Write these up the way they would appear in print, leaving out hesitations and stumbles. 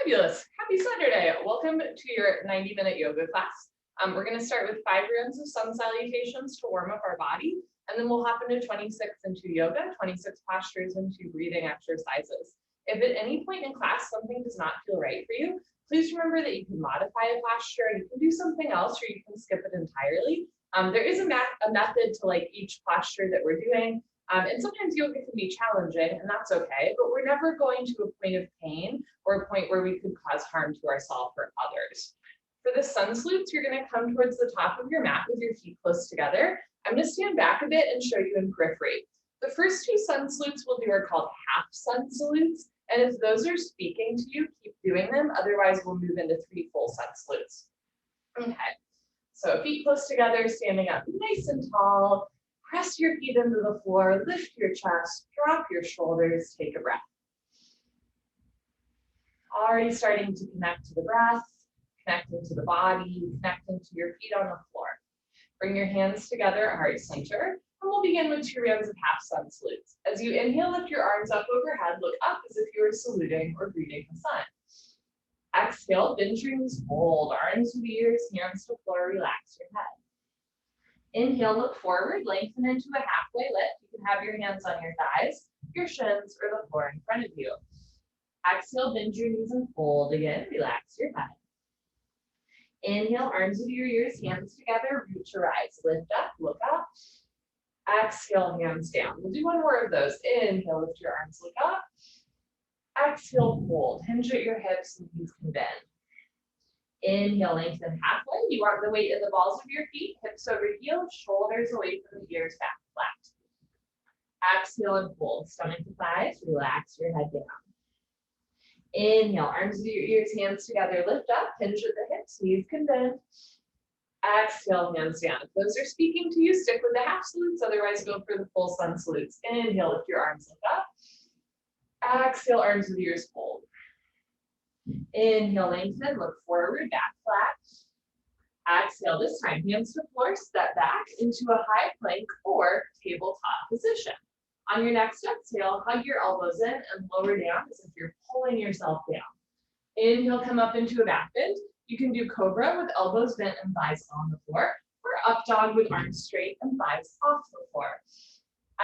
Fabulous. Happy Saturday. Welcome to your 90-minute yoga class. We're going to start with 5 rounds of sun salutations to warm up our body, and then we'll hop into 26 into yoga, 26 postures into breathing exercises. If at any point in class something does not feel right for you, please remember that you can modify a posture, you can do something else, or you can skip it entirely. There is a method to like each posture that we're doing. And sometimes yoga can be challenging, and that's okay, but we're never going to a point of pain or a point where we could cause harm to ourselves or others. For the sun salutes, you're going to come towards the top of your mat with your feet close together. I'm going to stand back a bit and show you in periphery. The first 2 sun salutes we'll do are called half sun salutes, and if those are speaking to you, keep doing them. Otherwise, we'll move into 3 full sun salutes. Okay, so feet close together, standing up nice and tall. Press your feet into the floor, lift your chest, drop your shoulders, take a breath. Already starting to connect to the breath, connecting to the body, connecting to your feet on the floor. Bring your hands together, heart center, and we'll begin with 2 rounds of half sun salutes. As you inhale, lift your arms up overhead, look up as if you were saluting or greeting the sun. Exhale, bend your knees, fold, arms to the ears, hands to floor, relax your head. Inhale, look forward, lengthen into a halfway lift. You can have your hands on your thighs, your shins, or the floor in front of you. Exhale, bend your knees and fold again, relax your head. Inhale, arms to your ears, hands together, root to rise. Lift up, look up. Exhale, hands down. We'll do 1 more of those. Inhale, lift your arms, look up. Exhale, fold. Hinge at your hips and knees can bend. Inhale, lengthen halfway. You want the weight in the balls of your feet, hips over heels, shoulders away from the ears, back flat. Exhale and fold. Stomach to thighs, relax your head down. Inhale, arms to your ears, hands together, lift up, hinge at the hips, knees can bend. Exhale, hands down. If those are speaking to you, stick with the half salutes, otherwise go for the full sun salutes. Inhale, lift your arms, look up. Exhale, arms to the ears, fold. Inhale, lengthen, look forward, back flat. Exhale, this time, hands to floor, step back into a high plank or tabletop position. On your next exhale, hug your elbows in and lower down as if you're pulling yourself down. Inhale, come up into a back bend. You can do cobra with elbows bent and thighs on the floor, or up dog with arms straight and thighs off the floor.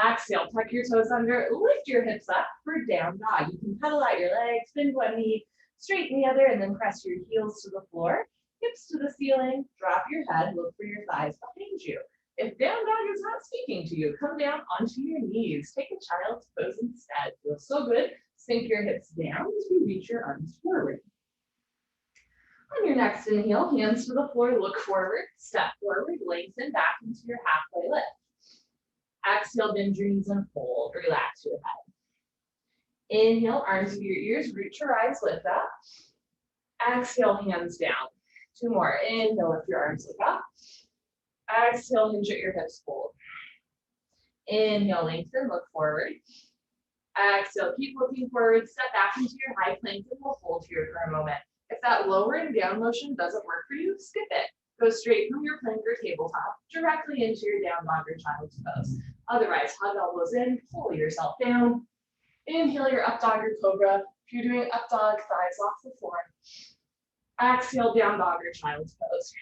Exhale, tuck your toes under, lift your hips up for down dog. You can pedal out your legs, bend one knee, straighten the other, and then press your heels to the floor, hips to the ceiling, drop your head, look for your thighs behind you. If down dog is not speaking to you, come down onto your knees. Take a child's pose instead. Feels so good. Sink your hips down as you reach your arms forward. On your next inhale, hands to the floor, look forward, step forward, lengthen back into your halfway lift. Exhale, bend your knees and fold, relax your head. Inhale, arms to your ears, root to rise, lift up. Exhale, hands down. 2 more. Inhale, lift your arms, look up. Exhale, hinge at your hips, fold. Inhale, lengthen, look forward. Exhale, keep looking forward, step back into your high plank, and we'll hold here for a moment. If that lower and down motion doesn't work for you, skip it. Go straight from your plank or tabletop directly into your down dog or child's pose. Otherwise, hug elbows in, pull yourself down. Inhale your up dog or cobra. If you're doing up dog, thighs off the floor. Exhale, down dog or child's pose.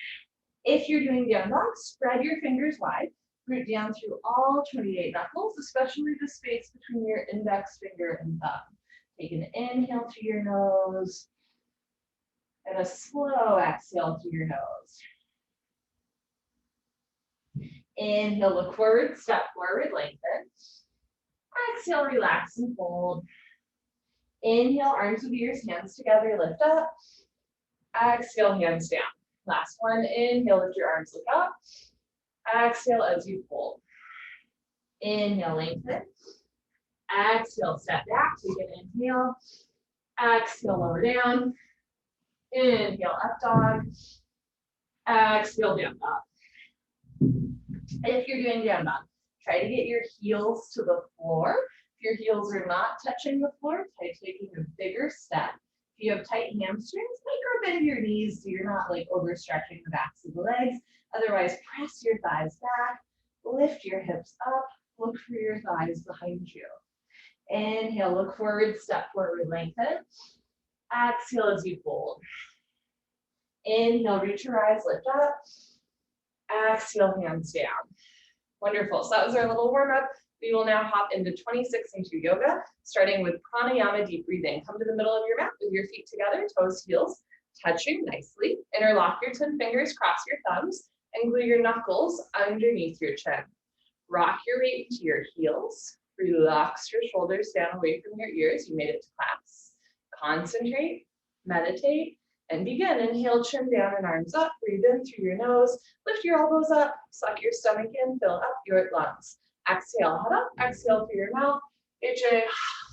If you're doing down dog, spread your fingers wide. Root down through all 28 knuckles, especially the space between your index finger and thumb. Take an inhale through your nose and a slow exhale through your nose. Inhale, look forward, step forward, lengthen. Exhale, relax and fold. Inhale, arms with ears, hands together, lift up. Exhale, hands down. Last one, inhale, lift your arms, look up. Exhale as you fold. Inhale, lengthen. Exhale, step back, take an inhale. Exhale, lower down. Inhale, up dog. Exhale, down dog. If you're doing down dog, try to get your heels to the floor. If your heels are not touching the floor, try taking a bigger step. If you have tight hamstrings, micro bend your knees so you're not like overstretching the backs of the legs. Otherwise, press your thighs back, lift your hips up, look for your thighs behind you. Inhale, look forward, step forward, lengthen. Exhale as you fold. Inhale, reach your eyes, lift up. Exhale, hands down. Wonderful. So that was our little warm up. We will now hop into 26 into yoga, starting with pranayama, deep breathing. Come to the middle of your mat with your feet together, toes to heels, touching nicely. Interlock your 10 fingers, cross your thumbs, and glue your knuckles underneath your chin. Rock your weight into your heels. Relax your shoulders down away from your ears. You made it to class. Concentrate, meditate, and begin. Inhale, chin down and arms up. Breathe in through your nose. Lift your elbows up. Suck your stomach in. Fill up your lungs. Exhale, head up. Exhale through your mouth. HA,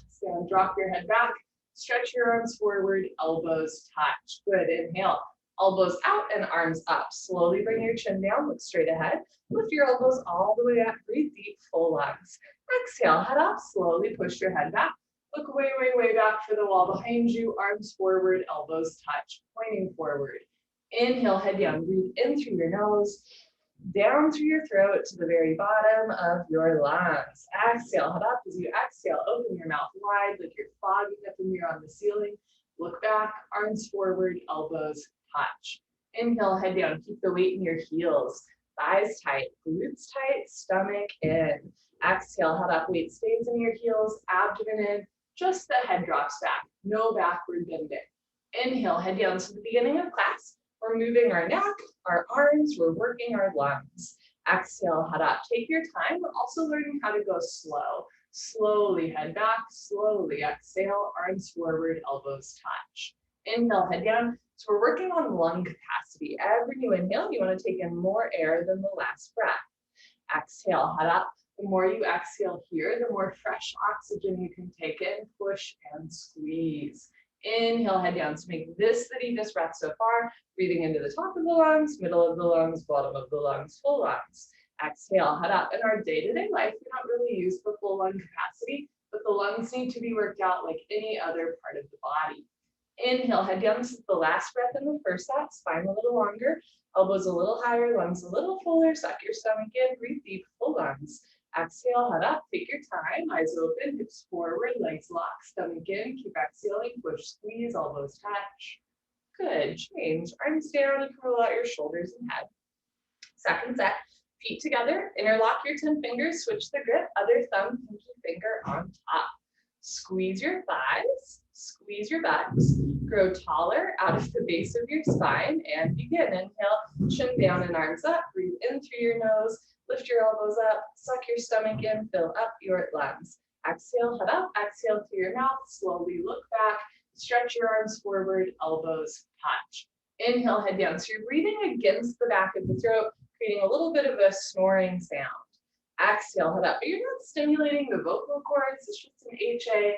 stand, drop your head back. Stretch your arms forward. Elbows touch. Good. Inhale. Elbows out and arms up. Slowly bring your chin down. Look straight ahead. Lift your elbows all the way up. Breathe deep, full lungs. Exhale, head up. Slowly push your head back. Look way, way, way back for the wall behind you. Arms forward, elbows touch, pointing forward. Inhale, head down. Breathe in through your nose, down through your throat to the very bottom of your lungs. Exhale, head up. As you exhale, open your mouth wide like you're fogging up a mirror on the ceiling. Look back, arms forward, elbows touch. Inhale, head down. Keep the weight in your heels. Thighs tight, glutes tight, stomach in. Exhale, head up, weight stays in your heels, abdomen in. Just the head drops back, no backward bending. Inhale, head down to the beginning of class. We're moving our neck, our arms, we're working our lungs. Exhale, head up. Take your time. We're also learning how to go slow. Slowly head back, slowly exhale, arms forward, elbows touch. Inhale, head down. So we're working on lung capacity. Every new inhale, you want to take in more air than the last breath. Exhale, head up. The more you exhale here, the more fresh oxygen you can take in, push and squeeze. Inhale, head down. So make this the deepest breath so far. Breathing into the top of the lungs, middle of the lungs, bottom of the lungs, full lungs. Exhale, head up. In our day-to-day life, we don't really use the full lung capacity, but the lungs need to be worked out like any other part of the body. Inhale, head down. This is the last breath in the first set. Spine a little longer, elbows a little higher, lungs a little fuller. Suck your stomach in, breathe deep, full lungs. Exhale, head up, take your time, eyes open, hips forward, legs locked, stomach in, keep exhaling, push, squeeze, elbows touch. Good, change, arms down, you can roll out your shoulders and head. Second set, feet together, interlock your 10 fingers, switch the grip, other thumb, pinky finger on top. Squeeze your thighs, squeeze your buttocks, grow taller out of the base of your spine, and begin. Inhale, chin down and arms up, breathe in through your nose, lift your elbows up, suck your stomach in, fill up your lungs. Exhale, head up, exhale through your mouth, slowly look back, stretch your arms forward, elbows touch. Inhale, head down. So you're breathing against the back of the throat, creating a little bit of a snoring sound. Exhale, head up, but you're not stimulating the vocal cords, it's just an HA.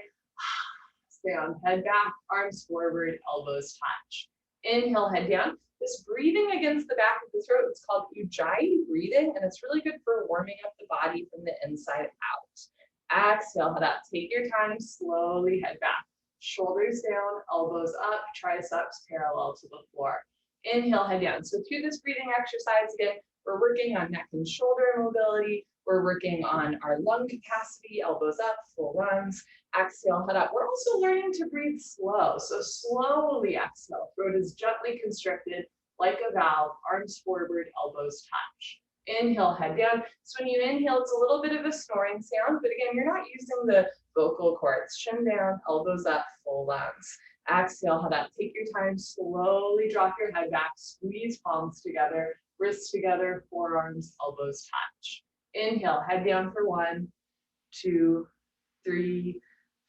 Down, head back, arms forward, elbows touch. Inhale, head down. This breathing against the back of the throat, it's called Ujjayi breathing, and it's really good for warming up the body from the inside out. Exhale, head up. Take your time, slowly head back. Shoulders down, elbows up, triceps parallel to the floor. Inhale, head down. So through this breathing exercise, again, we're working on neck and shoulder mobility. We're working on our lung capacity, elbows up, full lungs. Exhale, head up. We're also learning to breathe slow. So slowly exhale. Throat is gently constricted like a valve, arms forward, elbows touch. Inhale, head down. So when you inhale, it's a little bit of a snoring sound, but again, you're not using the vocal cords. Chin down, elbows up, full lungs. Exhale, head up. Take your time, slowly drop your head back, squeeze palms together, wrists together, forearms, elbows touch. Inhale, head down for 1, 2, 3,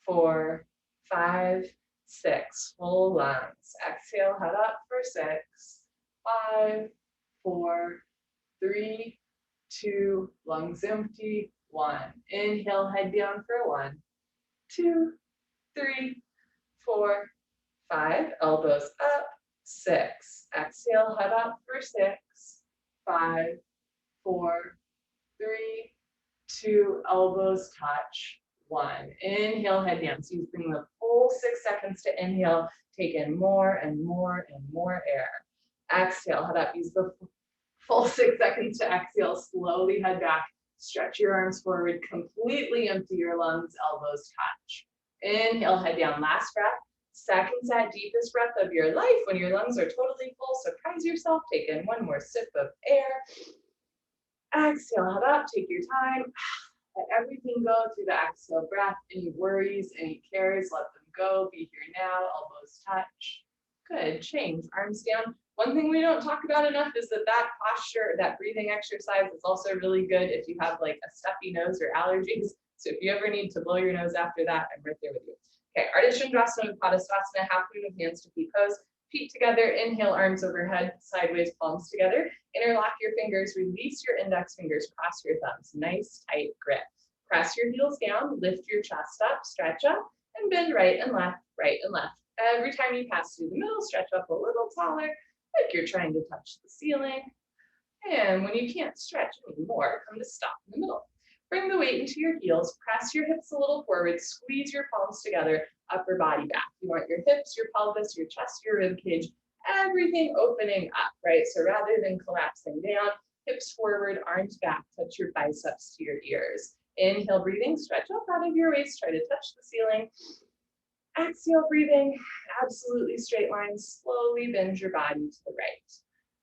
4, 5, 6. Full lungs. Exhale, head up for 6, 5, 4, 3, 2, lungs empty, 1. Inhale, head down for 1, 2, 3, 4, 5. Elbows up, 6. Exhale, head up for 6, 5, 4, 3, 2, elbows touch, 1. Inhale, head down. So you bring the full 6 seconds to inhale, take in more and more and more air. Exhale, head up. Use the full 6 seconds to exhale, slowly head back, stretch your arms forward, completely empty your lungs, elbows touch. Inhale, head down, last breath. Second set, deepest breath of your life. When your lungs are totally full, surprise yourself. Take in one more sip of air. Exhale, head up, take your time. Let everything go through the exhale breath. Any worries, any cares, let them go. Be here now, elbows touch. Good, change, arms down. One thing we don't talk about enough is that posture, that breathing exercise is also really good if you have like a stuffy nose or allergies. So if you ever need to blow your nose after that, I'm right there with you. Okay, Ardha Chandrasana with Padasana, half moon with hands to feet pose. Feet together, inhale, arms overhead, sideways, palms together. Interlock your fingers, release your index fingers, cross your thumbs. Nice, tight grip. Press your heels down, lift your chest up, stretch up, and bend right and left, right and left. Every time you pass through the middle, stretch up a little taller, like you're trying to touch the ceiling. And when you can't stretch anymore, come to stop in the middle. Bring the weight into your heels, press your hips a little forward, squeeze your palms together, upper body back. You want your hips, your pelvis, your chest, your rib cage, everything opening up, right? So rather than collapsing down, hips forward, arms back, touch your biceps to your ears. Inhale, breathing, stretch up out of your waist, try to touch the ceiling. Exhale, breathing, absolutely straight line, slowly bend your body to the right.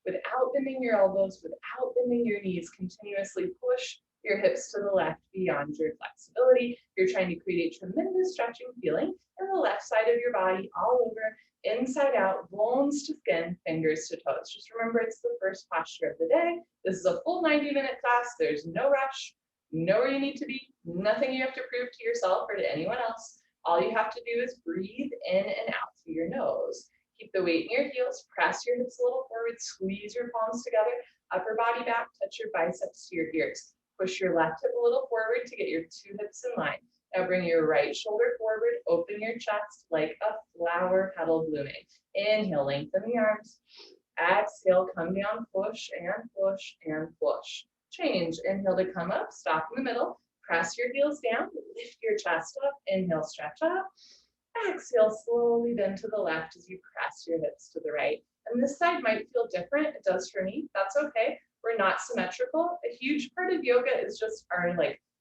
Without bending your elbows, without bending your knees, continuously push your hips to the left beyond your flexibility. You're trying to create a tremendous stretching feeling in the left side of your body, all over, inside out, bones to skin, fingers to toes. Just remember, it's the first posture of the day. This is a full 90-minute class. There's no rush, know where you need to be, nothing you have to prove to yourself or to anyone else. All you have to do is breathe in and out through your nose. Keep the weight in your heels, press your hips a little forward, squeeze your palms together, upper body back, touch your biceps to your ears. Push your left hip a little forward to get your two hips in line. Now bring your right shoulder forward, open your chest like a flower petal blooming. Inhale, lengthen the arms. Exhale, come down, push and push and push. Change, inhale to come up, stop in the middle. Press your heels down, lift your chest up, inhale, stretch up. Exhale, slowly bend to the left as you press your hips to the right. And this side might feel different, it does for me, that's okay. We're not symmetrical. A huge part of yoga is just our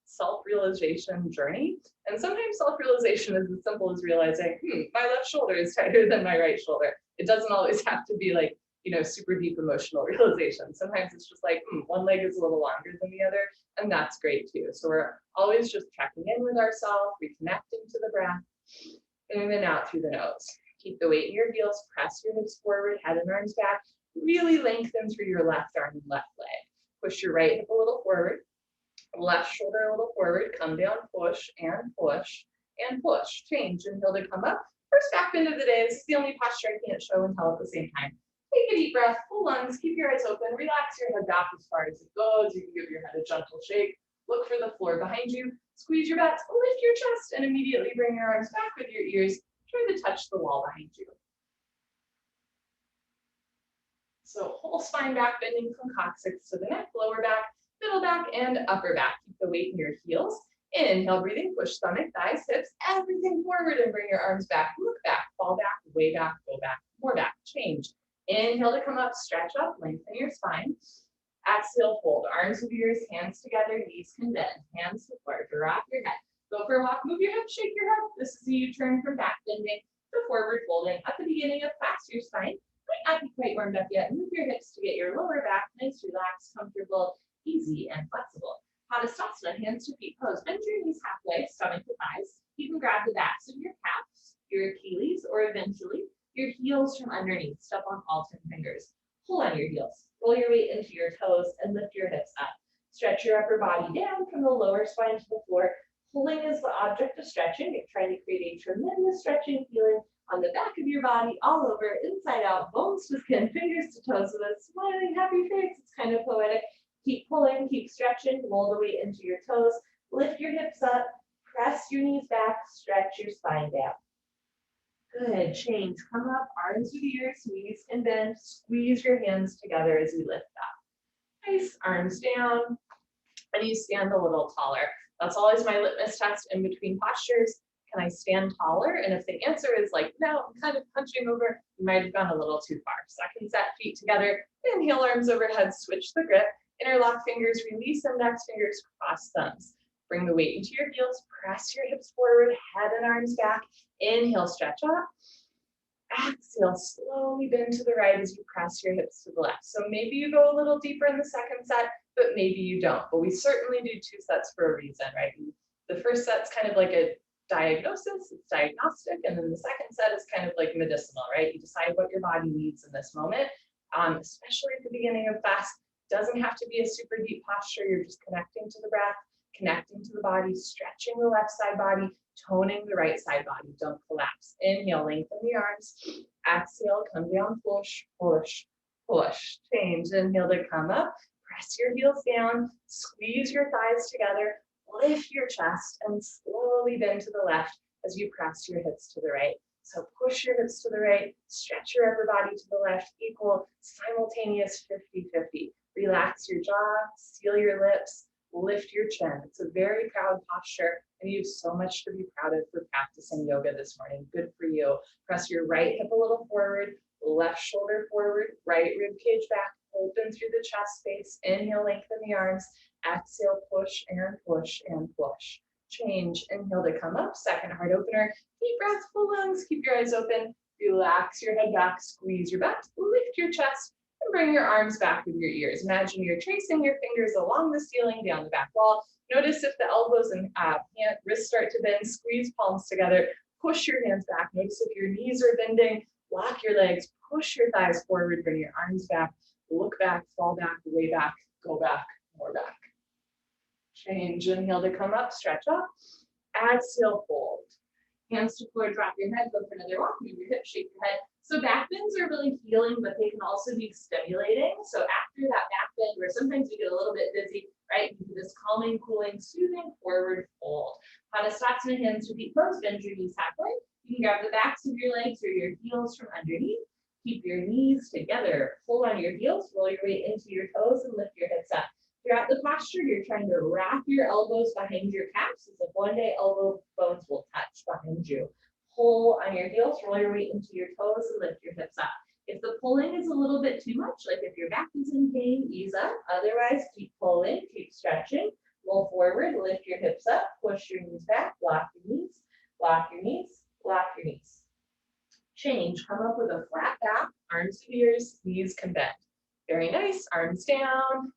self-realization journey. And sometimes self-realization is as simple as realizing, my left shoulder is tighter than my right shoulder. It doesn't always have to be super deep emotional realization. Sometimes it's just one leg is a little longer than the other, and that's great too. So we're always just checking in with ourselves, reconnecting to the breath, in and out through the nose. Keep the weight in your heels, press your hips forward, head and arms back, really lengthen through your left arm and left leg. Push your right hip a little forward, left shoulder a little forward, come down, push and push and push. Change, inhale to come up. First back bend of the day. This is the only posture I can't show and tell at the same time. Take a deep breath, full lungs, keep your eyes open, relax your head back as far as it goes. You can give your head a gentle shake. Look for the floor behind you. Squeeze your butt, lift your chest, and immediately bring your arms back with your ears. Try to touch the wall behind you. So whole spine back, bending from coccyx to the neck, lower back, middle back, and upper back. Keep the weight in your heels. Inhale, breathing, push stomach, thighs, hips, everything forward, and bring your arms back. Look back, fall back, way back, go back, more back, change. Inhale to come up, stretch up, lengthen your spine. Exhale, fold, arms with ears, hands together, knees can bend, hands to floor, drop your head. Go for a walk, move your hips, shake your head. This is a U-turn from back bending to forward folding. At the beginning of class, your spine might not be quite warmed up yet. Move your hips to get your lower back nice, relaxed, comfortable, easy, and flexible. Padasana, hands to feet pose. Bend your knees halfway, stomach to thighs. You can grab the backs of your calves, your Achilles, or eventually your heels from underneath. Step on all 10 fingers. Pull on your heels. Roll your weight into your toes and lift your hips up. Stretch your upper body down from the lower spine to the floor. Pulling is the object of stretching. You're trying to create a tremendous stretching feeling on the back of your body, all over, inside out, bones to skin, fingers to toes with a smiling, happy face. It's kind of poetic. Keep pulling, keep stretching, roll the weight into your toes, lift your hips up, press your knees back, stretch your spine down. Good, change, come up, arms with ears, knees and bend, squeeze your hands together as you lift up. Nice, arms down, and you stand a little taller. That's always my litmus test in between postures. Can I stand taller? And if the answer is no, I'm kind of punching over, you might have gone a little too far. Second set, feet together, inhale, arms overhead, switch the grip, interlock fingers, release index fingers, cross thumbs. Bring the weight into your heels, press your hips forward, head and arms back. Inhale, stretch up. Exhale, slowly bend to the right as you press your hips to the left. So maybe you go a little deeper in the second set, but maybe you don't. But we certainly do 2 sets for a reason, right? The first set's kind of like a diagnosis, it's diagnostic, and then the second set is kind of like medicinal, right? You decide what your body needs in this moment, especially at the beginning of fast. Doesn't have to be a super deep posture. You're just connecting to the breath, connecting to the body, stretching the left side body, toning the right side body. Don't collapse. Inhale, lengthen the arms. Exhale, come down, push, push, push. Change. Inhale to come up. Press your heels down. Squeeze your thighs together. Lift your chest and slowly bend to the left as you press your hips to the right. So push your hips to the right, stretch your upper body to the left, equal simultaneous 50-50. Relax your jaw, seal your lips, lift your chin. It's a very proud posture, and you have so much to be proud of for practicing yoga this morning. Good for you. Press your right hip a little forward, left shoulder forward, right rib cage back, open through the chest space. Inhale, lengthen the arms. Exhale, push and push and push. Change. Inhale to come up. Second heart opener. Deep breath, full lungs. Keep your eyes open. Relax your head back. Squeeze your back. Lift your chest. And bring your arms back with your ears. Imagine you're tracing your fingers along the ceiling, down the back wall. Notice if the elbows and wrists start to bend. Squeeze palms together. Push your hands back. Notice if your knees are bending. Lock your legs. Push your thighs forward. Bring your arms back. Look back. Fall back. Way back. Go back. More back. Change. Inhale to come up. Stretch up. Exhale. Fold. Hands to floor, drop your head, go for another walk, move your hips, shake your head. So back bends are really healing, but they can also be stimulating. So after that back bend, where sometimes we get a little bit dizzy, right? You do this calming, cooling, soothing forward fold. Padasana, hands to feet close, bend your knees halfway. You can grab the backs of your legs or your heels from underneath. Keep your knees together. Pull on your heels, roll your weight into your toes, and lift your hips up. Throughout the posture, you're trying to wrap your elbows behind your calves, as if one day elbow bones will touch behind you. Pull on your heels, roll your weight into your toes, and lift your hips up. If the pulling is a little bit too much, like if your back is in pain, ease up. Otherwise, keep pulling, keep stretching. Roll forward, lift your hips up, push your knees back, lock your knees, lock your knees, lock your knees. Change, come up with a flat back, arms to ears, knees can bend. Very nice, arms down.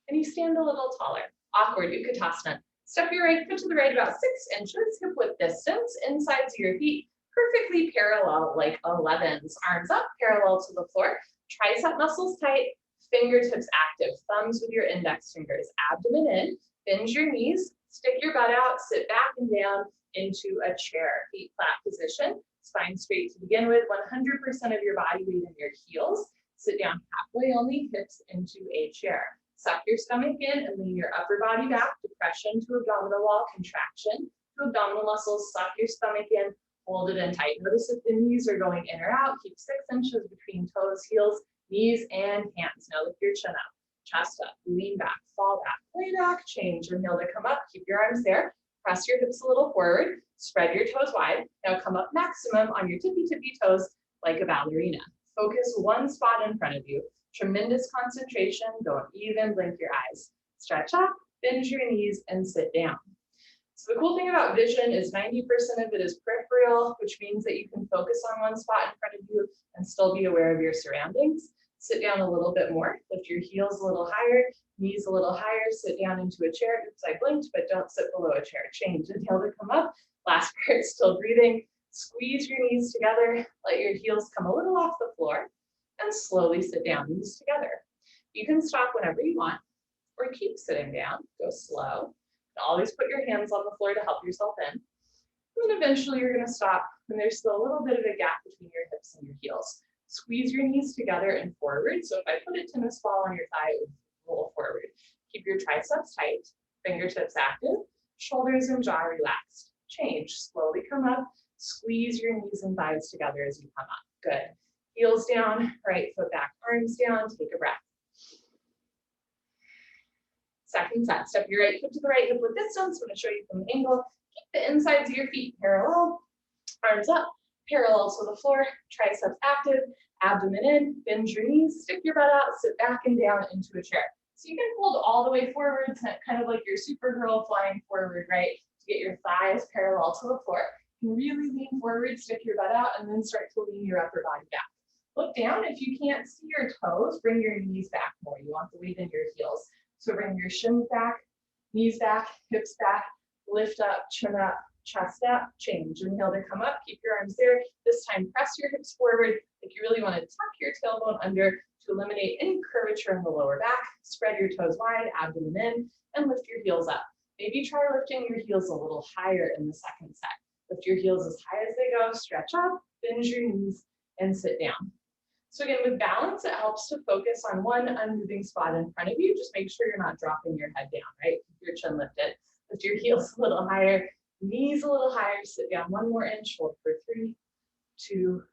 And you stand a little taller. Awkward, Utkatasana. Step your right foot to the right about 6 inches, hip width distance, insides of your feet, perfectly parallel like 11s. Arms up, parallel to the floor. Tricep muscles tight, fingertips active. Thumbs with your index fingers. Abdomen in, bend your knees, stick your butt out, sit back and down into a chair. Feet flat position, spine straight to begin with. 100% of your body weight in your heels. Sit down halfway only, hips into a chair. Suck your stomach in and lean your upper body back. Depression to abdominal wall, contraction to abdominal muscles. Suck your stomach in, hold it in tight. Notice if the knees are going in or out. Keep 6 inches between toes, heels, knees, and hands. Now lift your chin up, chest up, lean back, fall back, lay back, change. Inhale to come up. Keep your arms there. Press your hips a little forward. Spread your toes wide. Now come up maximum on your tippy toes like a ballerina. Focus one spot in front of you. Tremendous concentration, don't even blink your eyes. Stretch up, bend your knees, and sit down. So the cool thing about vision is 90% of it is peripheral, which means that you can focus on one spot in front of you and still be aware of your surroundings. Sit down a little bit more, lift your heels a little higher, knees a little higher, sit down into a chair. Oops, I blinked, but don't sit below a chair. Change, inhale to come up. Last part, still breathing. Squeeze your knees together, let your heels come a little off the floor. And slowly sit down, knees together. You can stop whenever you want, or keep sitting down, go slow. And always put your hands on the floor to help yourself in. And then eventually you're gonna stop, and there's still a little bit of a gap between your hips and your heels. Squeeze your knees together and forward. So if I put a tennis ball on your thigh, it would roll forward. Keep your triceps tight, fingertips active, shoulders and jaw relaxed. Change, slowly come up, squeeze your knees and thighs together as you come up. Good. Heels down, right foot back, arms down, take a breath. Second set, step your right foot to the right hip width distance. I'm going to show you from the angle. Keep the insides of your feet parallel, arms up, parallel to the floor, triceps active, abdomen in, bend your knees, stick your butt out, sit back and down into a chair. So you can fold all the way forward, kind of like your Supergirl flying forward, right? To get your thighs parallel to the floor. You can really lean forward, stick your butt out, and then start to lean your upper body back. Look down. If you can't see your toes, bring your knees back more. You want the weight in your heels. So bring your shins back, knees back, hips back, lift up, chin up, chest up, change. Inhale to come up, keep your arms there. This time, press your hips forward. Like you really want to tuck your tailbone under to eliminate any curvature in the lower back. Spread your toes wide, abdomen in, and lift your heels up. Maybe try lifting your heels a little higher in the second set. Lift your heels as high as they go, stretch up, bend your knees, and sit down. So again, with balance, it helps to focus on one unmoving spot in front of you. Just make sure you're not dropping your head down, right? Keep your chin lifted. Lift your heels a little higher, knees a little higher, sit down one more inch, hold for 3, 2,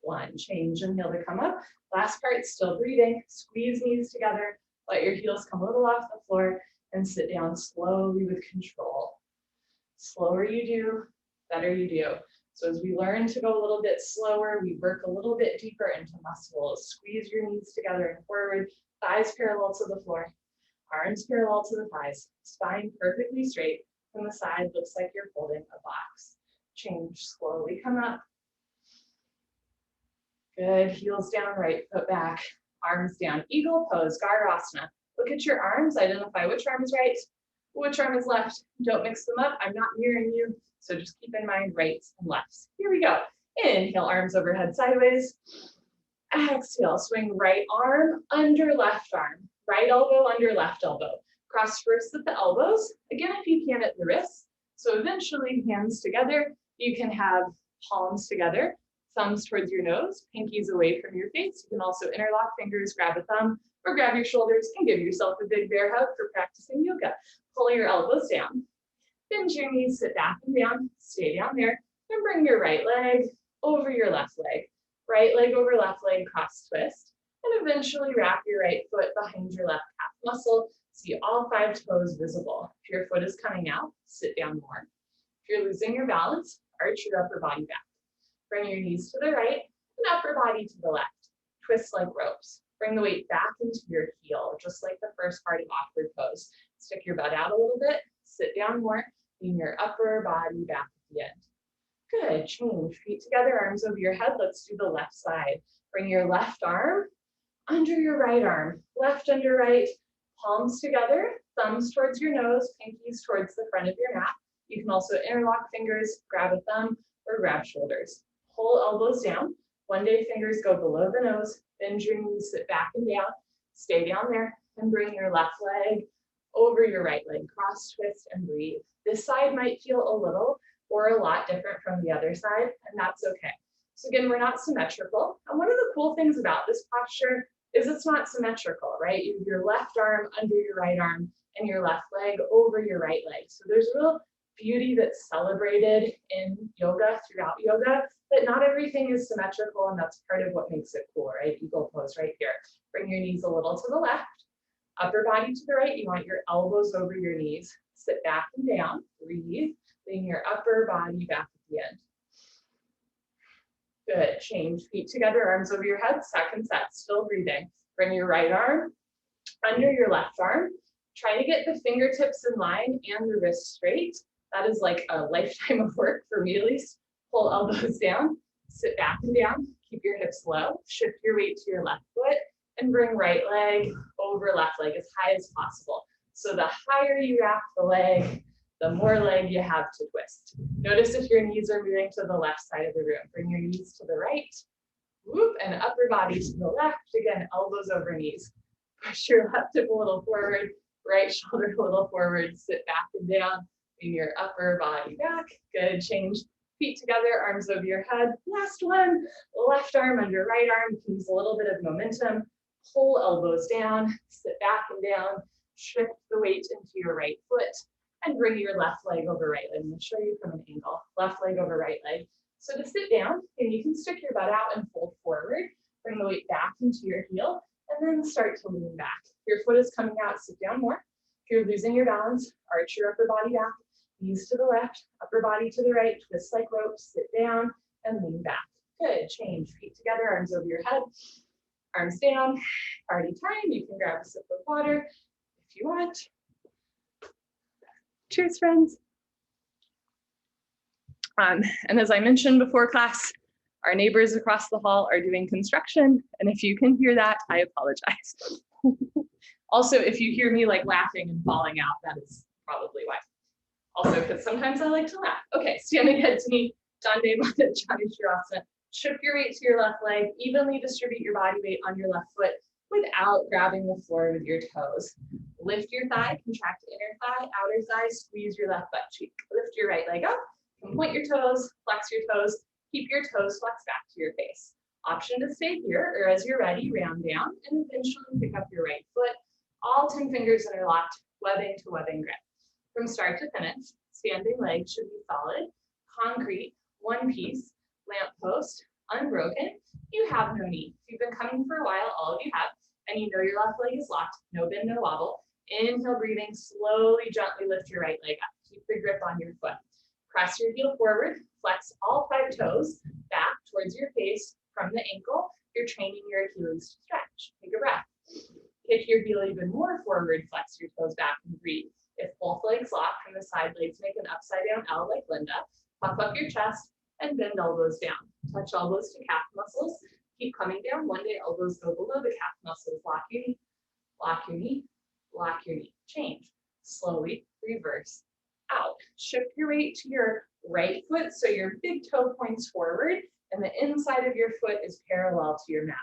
1. Change, inhale to come up. Last part, still breathing. Squeeze knees together, let your heels come a little off the floor, and sit down slowly with control. Slower you do, better you do. So as we learn to go a little bit slower, we work a little bit deeper into muscles. Squeeze your knees together and forward, thighs parallel to the floor, arms parallel to the thighs, spine perfectly straight. From the side, looks like you're holding a box. Change, slowly come up. Good, heels down, right foot back, arms down, eagle pose, Garasana. Look at your arms, identify which arm is right, which arm is left. Don't mix them up, I'm not mirroring you, so just keep in mind rights and lefts. Here we go. Inhale, arms overhead sideways. Exhale, swing right arm under left arm, right elbow under left elbow. Cross first at the elbows, again if you can at the wrists. So eventually hands together, you can have palms together, thumbs towards your nose, pinkies away from your face. You can also interlock fingers, grab a thumb, or grab your shoulders and give yourself a big bear hug for practicing yoga. Pull your elbows down, bend your knees, sit back and down, stay down there, and bring your right leg over your left leg. Right leg over left leg, cross twist, and eventually wrap your right foot behind your left calf muscle. See all 5 toes visible. If your foot is coming out, sit down more. If you're losing your balance, arch your upper body back. Bring your knees to the right and upper body to the left. Twist like ropes. Bring the weight back into your heel, just like the first part of awkward pose. Stick your butt out a little bit, sit down more, lean your upper body back at the end. Good, change, feet together, arms over your head. Let's do the left side. Bring your left arm under your right arm, left under right, palms together, thumbs towards your nose, pinkies towards the front of your mat. You can also interlock fingers, grab a thumb, or grab shoulders. Pull elbows down. One day fingers go below the nose, bend your knees, sit back and down, stay down there, and bring your left leg over your right leg, cross twist and breathe. This side might feel a little or a lot different from the other side, and that's okay. So again, we're not symmetrical. And one of the cool things about this posture is it's not symmetrical, right? You have your left arm under your right arm and your left leg over your right leg. So there's real beauty that's celebrated in yoga, throughout yoga, that not everything is symmetrical, and that's part of what makes it cool, right? Eagle pose right here. Bring your knees a little to the left, upper body to the right. You want your elbows over your knees. Sit back and down, breathe, lean your upper body back at the end. Good, change, feet together, arms over your head, second set, still breathing. Bring your right arm under your left arm. Try to get the fingertips in line and the wrists straight. That is like a lifetime of work for me at least. Pull elbows down, sit back and down, keep your hips low, shift your weight to your left foot, and bring right leg over left leg as high as possible. So the higher you wrap the leg, the more leg you have to twist. Notice if your knees are moving to the left side of the room. Bring your knees to the right, whoop, and upper body to the left. Again, elbows over knees. Push your left hip a little forward, right shoulder a little forward, sit back and down, lean your upper body back. Good, change. Feet together, arms over your head. Last one, left arm under right arm. Use a little bit of momentum. Pull elbows down, sit back and down, shift the weight into your right foot, and bring your left leg over right leg. I'm going to show you from an angle. Left leg over right leg. So to sit down, and you can stick your butt out and fold forward. Bring the weight back into your heel, and then start to lean back. Your foot is coming out, sit down more. If you're losing your balance, arch your upper body back. Knees to the left, upper body to the right, twist like ropes, sit down, and lean back. Good, change, feet together, arms over your head, arms down, party time. You can grab a sip of water if you want. Cheers, friends. And as I mentioned before class, our neighbors across the hall are doing construction. And if you can hear that, I apologize. Also, if you hear me like laughing and falling out, that is probably why. Also, because sometimes I like to laugh. Okay, standing head to knee, Dande Mata Chandrasana. Shift your weight to your left leg, evenly distribute your body weight on your left foot without grabbing the floor with your toes. Lift your thigh, contract inner thigh, outer thigh, squeeze your left butt cheek. Lift your right leg up, point your toes, flex your toes, keep your toes flexed back to your face. Option to stay here, or as you're ready, round down, and eventually pick up your right foot. All 10 fingers interlocked, webbing to webbing grip. From start to finish, standing leg should be solid, concrete, one piece, lamp post, unbroken. You have no knee. If you've been coming for a while, all of you have, and you know your left leg is locked, no bend, no wobble. Inhale, breathing, slowly, gently lift your right leg up. Keep the grip on your foot. Press your heel forward, flex all 5 toes back towards your face from the ankle. You're training your Achilles to stretch. Take a breath. Kick your heel even more forward, flex your toes back and breathe. If both legs lock from the side legs, make an upside down L like Linda. Puff up your chest and bend elbows down. Touch elbows to calf muscles. Keep coming down. One day elbows go below the calf muscles. Lock your knee, lock your knee, lock your knee. Change. Slowly reverse out. Shift your weight to your right foot so your big toe points forward and the inside of your foot is parallel to your mat.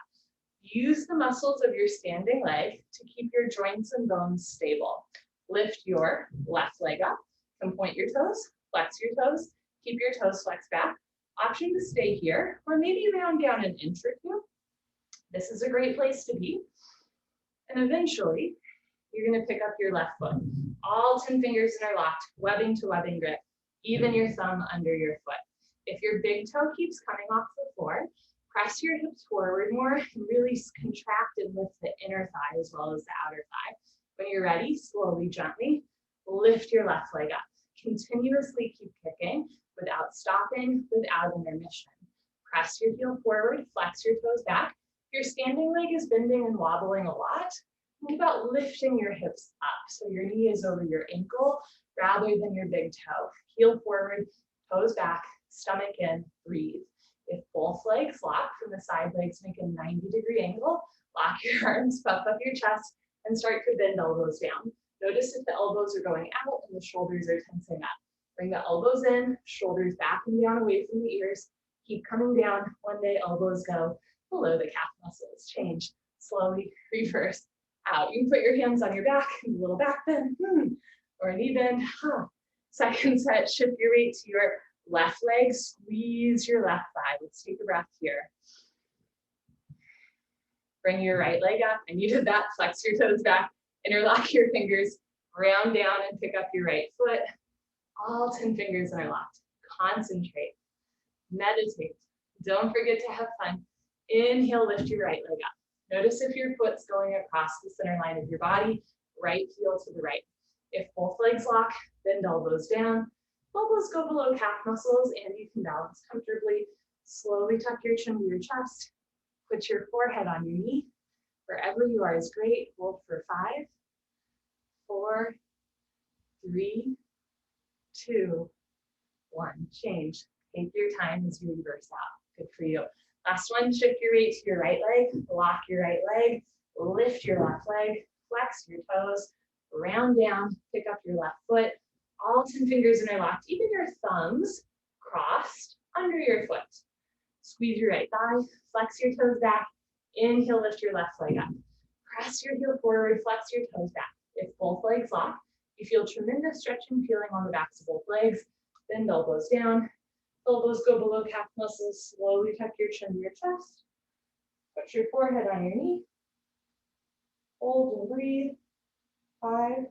Use the muscles of your standing leg to keep your joints and bones stable. Lift your left leg up and point your toes, flex your toes, keep your toes flexed back. Option to stay here or maybe round down an inch or two. This is a great place to be. And eventually, you're going to pick up your left foot. All 10 fingers interlocked, webbing to webbing grip, even your thumb under your foot. If your big toe keeps coming off the floor, press your hips forward more and really contract and lift the inner thigh as well as the outer thigh. When you're ready, slowly, gently, lift your left leg up. Continuously keep kicking without stopping, without intermission. Press your heel forward, flex your toes back. If your standing leg is bending and wobbling a lot, think about lifting your hips up so your knee is over your ankle rather than your big toe. Heel forward, toes back, stomach in, breathe. If both legs lock from the side legs, make a 90-degree angle, lock your arms, puff up your chest, and start to bend elbows down. Notice if the elbows are going out and the shoulders are tensing up. Bring the elbows in, shoulders back and down away from the ears. Keep coming down. One day elbows go below the calf muscles. Change. Slowly reverse out. You can put your hands on your back, a little back bend, or a knee bend. Second set, shift your weight to your left leg, squeeze your left thigh. Let's take a breath here. Bring your right leg up. I needed that. Flex your toes back. Interlock your fingers. Round down and pick up your right foot. All 10 fingers interlocked. Concentrate. Meditate. Don't forget to have fun. Inhale, lift your right leg up. Notice if your foot's going across the center line of your body. Right heel to the right. If both legs lock, bend elbows down. Elbows go below calf muscles and you can balance comfortably. Slowly tuck your chin to your chest. Put your forehead on your knee. Wherever you are is great. Hold for 5, 4, 3, 2, 1. Change. Take your time as you reverse out. Good for you. Last one, shift your weight to your right leg. Lock your right leg. Lift your left leg. Flex your toes. Round down. Pick up your left foot. All 10 fingers interlocked. Even your thumbs crossed under your foot. Squeeze your right thigh. Flex your toes back. Inhale, lift your left leg up. Press your heel forward. Flex your toes back. If both legs lock, you feel tremendous stretch and feeling on the backs of both legs. Bend elbows down. Elbows go below calf muscles. Slowly tuck your chin to your chest. Put your forehead on your knee. Hold and breathe. 5,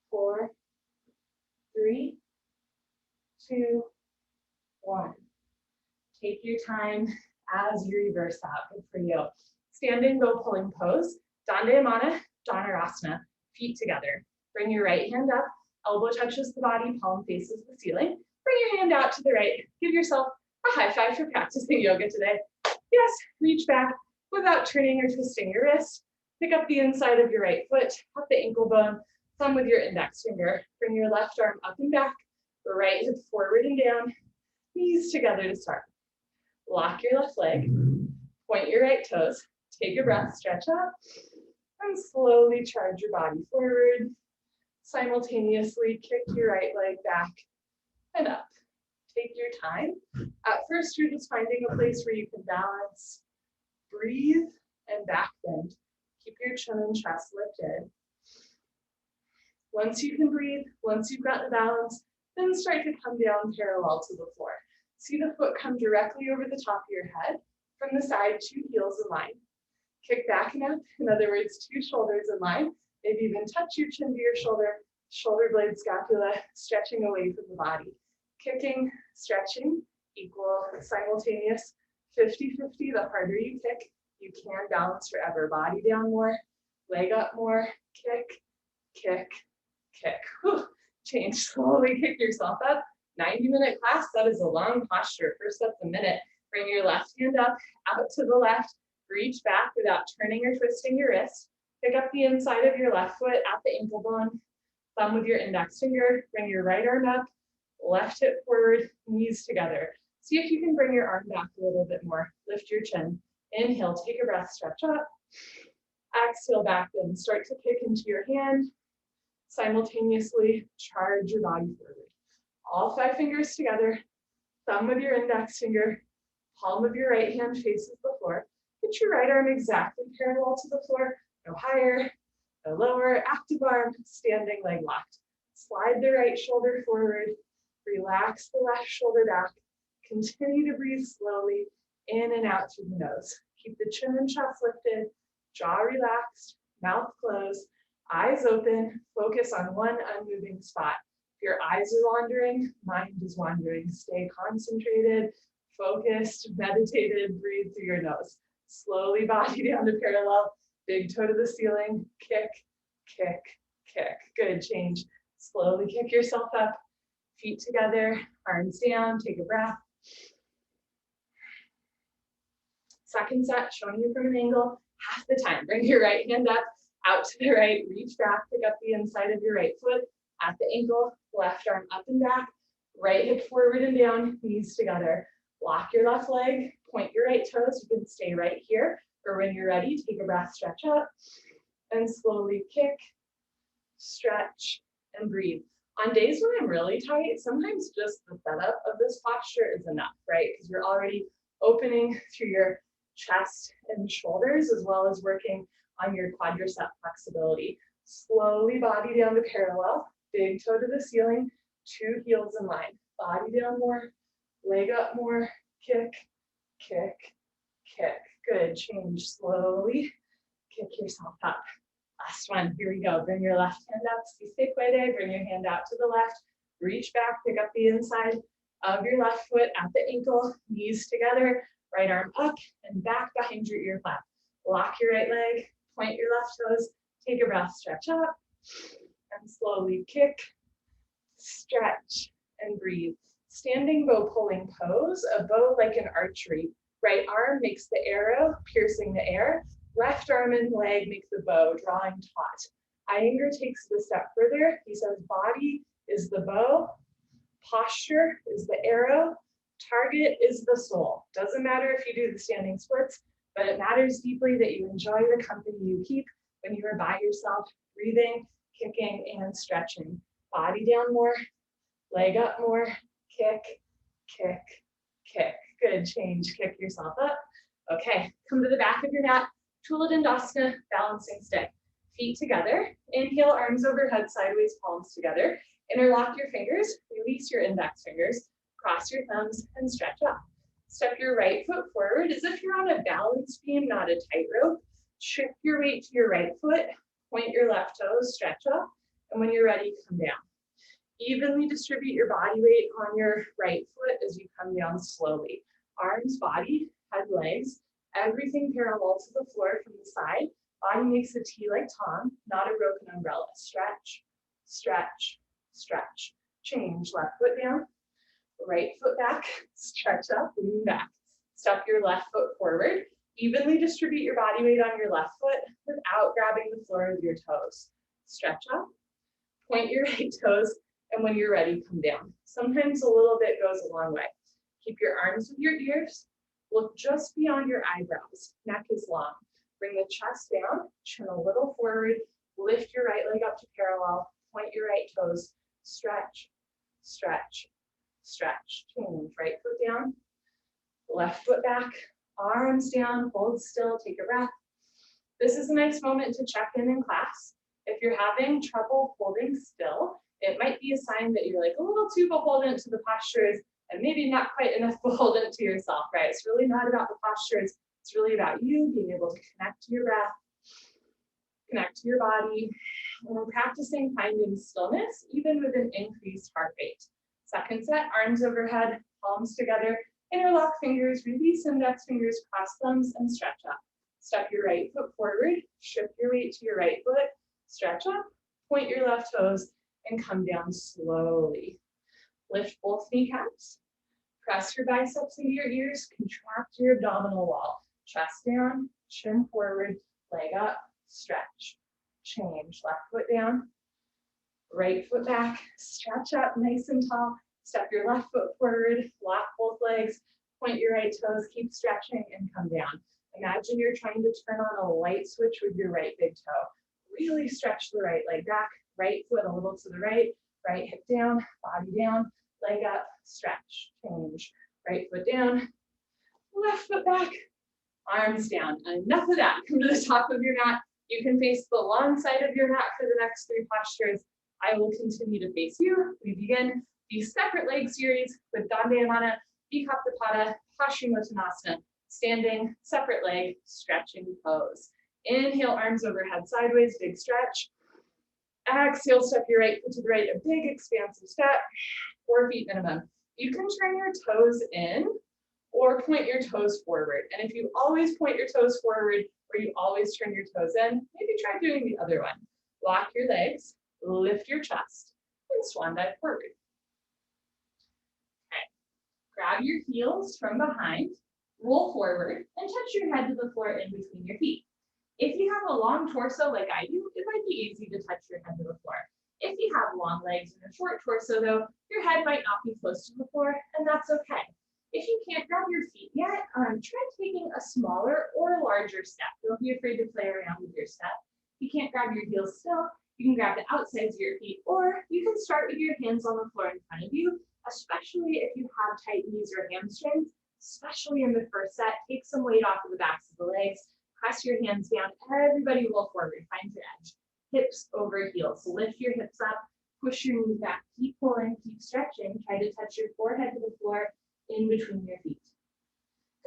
4, 3, 2, 1. Take your time as you reverse out. Good for you. Standing bow pulling pose. Dandayamana, Dhanurasana. Feet together. Bring your right hand up. Elbow touches the body. Palm faces the ceiling. Bring your hand out to the right. Give yourself a high five for practicing yoga today. Yes, reach back without turning or twisting your wrist. Pick up the inside of your right foot. Up the ankle bone. Thumb with your index finger. Bring your left arm up and back. Right hip forward and down, knees together to start. Lock your left leg, point your right toes, take a breath, stretch up, and slowly charge your body forward. Simultaneously kick your right leg back and up. Take your time. At first, you're just finding a place where you can balance, breathe, and back bend. Keep your chin and chest lifted. Once you can breathe, once you've got the balance, then start to come down parallel to the floor. See the foot come directly over the top of your head. From the side, 2 heels in line. Kick back and up. In other words, 2 shoulders in line. Maybe even touch your chin to your shoulder blade, scapula, stretching away from the body. Kicking, stretching, equal, simultaneous, 50-50. The harder you kick, you can balance forever. Body down more, leg up more, kick, kick, kick. Whew. Change, slowly kick yourself up. 90-minute class, that is a long posture. First up the minute, bring your left hand up, out to the left, reach back without turning or twisting your wrist. Pick up the inside of your left foot at the ankle bone. Thumb with your index finger, bring your right arm up, left hip forward, knees together. See if you can bring your arm back a little bit more. Lift your chin. Inhale, take a breath, stretch up. Exhale, back bend. Start to kick into your hand. Simultaneously charge your body forward. All 5 fingers together. Thumb with your index finger. Palm of your right hand faces the floor. Get your right arm exactly parallel to the floor. No higher, no lower. Active arm, standing leg locked. Slide the right shoulder forward. Relax the left shoulder back. Continue to breathe slowly in and out through the nose. Keep the chin and chest lifted, jaw relaxed, mouth closed, eyes open. Focus on one unmoving spot. If your eyes are wandering, mind is wandering. Stay concentrated, focused, meditated. Breathe through your nose. Slowly body down to parallel. Big toe to the ceiling. Kick, kick, kick. Good, change. Slowly kick yourself up. Feet together, arms down, take a breath. Second set, showing you from an angle, half the time. Bring your right hand up, out to the right, reach back, pick up the inside of your right foot at the ankle, left arm up and back, right hip forward and down, knees together. Lock your left leg, point your right toes. You can stay right here, or when you're ready, take a breath, stretch up, and slowly kick, stretch, and breathe. On days when I'm really tight, sometimes just the setup of this posture is enough, right? Because you're already opening through your chest and shoulders, as well as working on your quadricep flexibility. Slowly body down to parallel, big toe to the ceiling, 2 heels in line. Body down more, leg up more, kick, kick, kick. Good, change slowly, kick yourself up. Last one, here we go. Bring your left hand up, si se puede. Bring your hand out to the left. Reach back, pick up the inside of your left foot at the ankle, knees together, right arm up and back behind your ear flap. Lock your right leg, point your left toes, take a breath, stretch up, and slowly kick, stretch, and breathe. Standing bow pulling pose, a bow like an archery. Right arm makes the arrow, piercing the air. Left arm and leg make the bow, drawing taut. Iyengar takes it a step further. He says body is the bow, posture is the arrow, target is the soul. Doesn't matter if you do the standing splits, but it matters deeply that you enjoy the company you keep when you are by yourself, breathing, kicking, and stretching. Body down more, leg up more, kick, kick, kick. Good, change, kick yourself up. Okay, come to the back of your mat. Tula Dandasana, balancing stick. Feet together. Inhale, arms overhead, sideways, palms together. Interlock your fingers, release your index fingers, cross your thumbs, and stretch up. Step your right foot forward as if you're on a balance beam, not a tightrope. Shift your weight to your right foot, point your left toes, stretch up, and when you're ready, come down. Evenly distribute your body weight on your right foot as you come down slowly. Arms, body, head, legs, everything parallel to the floor from the side. Body makes a T like Tom, not a broken umbrella. Stretch, stretch, stretch. Change, left foot down, right foot back, stretch up, lean back. Step your left foot forward. Evenly distribute your body weight on your left foot without grabbing the floor with your toes. Stretch up, point your right toes And when you're ready, come down. Sometimes a little bit goes a long way. Keep your arms with your ears. Look just beyond your eyebrows. Neck is long. Bring the chest down, chin a little forward. Lift your right leg up to parallel. Point your right toes. Stretch, stretch, stretch. Change. Right foot down, left foot back, arms down, hold still, take a breath. This is a nice moment to check in class. If you're having trouble holding still, it might be a sign that you're like a little too beholden to the postures and maybe not quite enough beholden to yourself, right? It's really not about the postures. It's really about you being able to connect to your breath, connect to your body, and practicing finding stillness, even with an increased heart rate. Second set, arms overhead, palms together, interlock fingers, release index fingers, cross thumbs, and stretch up. Step your right foot forward, shift your weight to your right foot, stretch up, point your left toes, and come down slowly. Lift both kneecaps, press your biceps into your ears, contract your abdominal wall. Chest down, chin forward, leg up, stretch. Change, left foot down, right foot back, stretch up nice and tall. Step your left foot forward, lock both legs, point your right toes, keep stretching, and come down. Imagine you're trying to turn on a light switch with your right big toe. Really stretch the right leg back, right foot a little to the right hip down, body down, leg up, stretch, change. Right foot down, left foot back, arms down. Enough of that. Come to the top of your mat. You can face the long side of your mat for the next 3 postures. I will continue to face you. We begin the separate leg series with Dandayamana, Vikaptapada, Paschimottanasana, standing, separate leg, stretching pose. Inhale, arms overhead sideways, big stretch. Exhale, step your right foot to the right, a big expansive step, 4 feet minimum. You can turn your toes in or point your toes forward. And if you always point your toes forward or you always turn your toes in, maybe try doing the other one. Lock your legs, lift your chest, and swan dive forward. Okay, grab your heels from behind, roll forward, and touch your head to the floor in between your feet. If you have a long torso like I do, it might be easy to touch your head to the floor. If you have long legs and a short torso though, your head might not be close to the floor, and that's okay. If you can't grab your feet yet, try taking a smaller or larger step. Don't be afraid to play around with your step. If you can't grab your heels still, you can grab the outsides of your feet, or you can start with your hands on the floor in front of you, especially if you have tight knees or hamstrings, especially in the first set. Take some weight off of the backs of the legs, press your hands down, everybody roll forward, find your edge. Hips over heels, lift your hips up, push your knees back, keep pulling, keep stretching, try to touch your forehead to the floor in between your feet.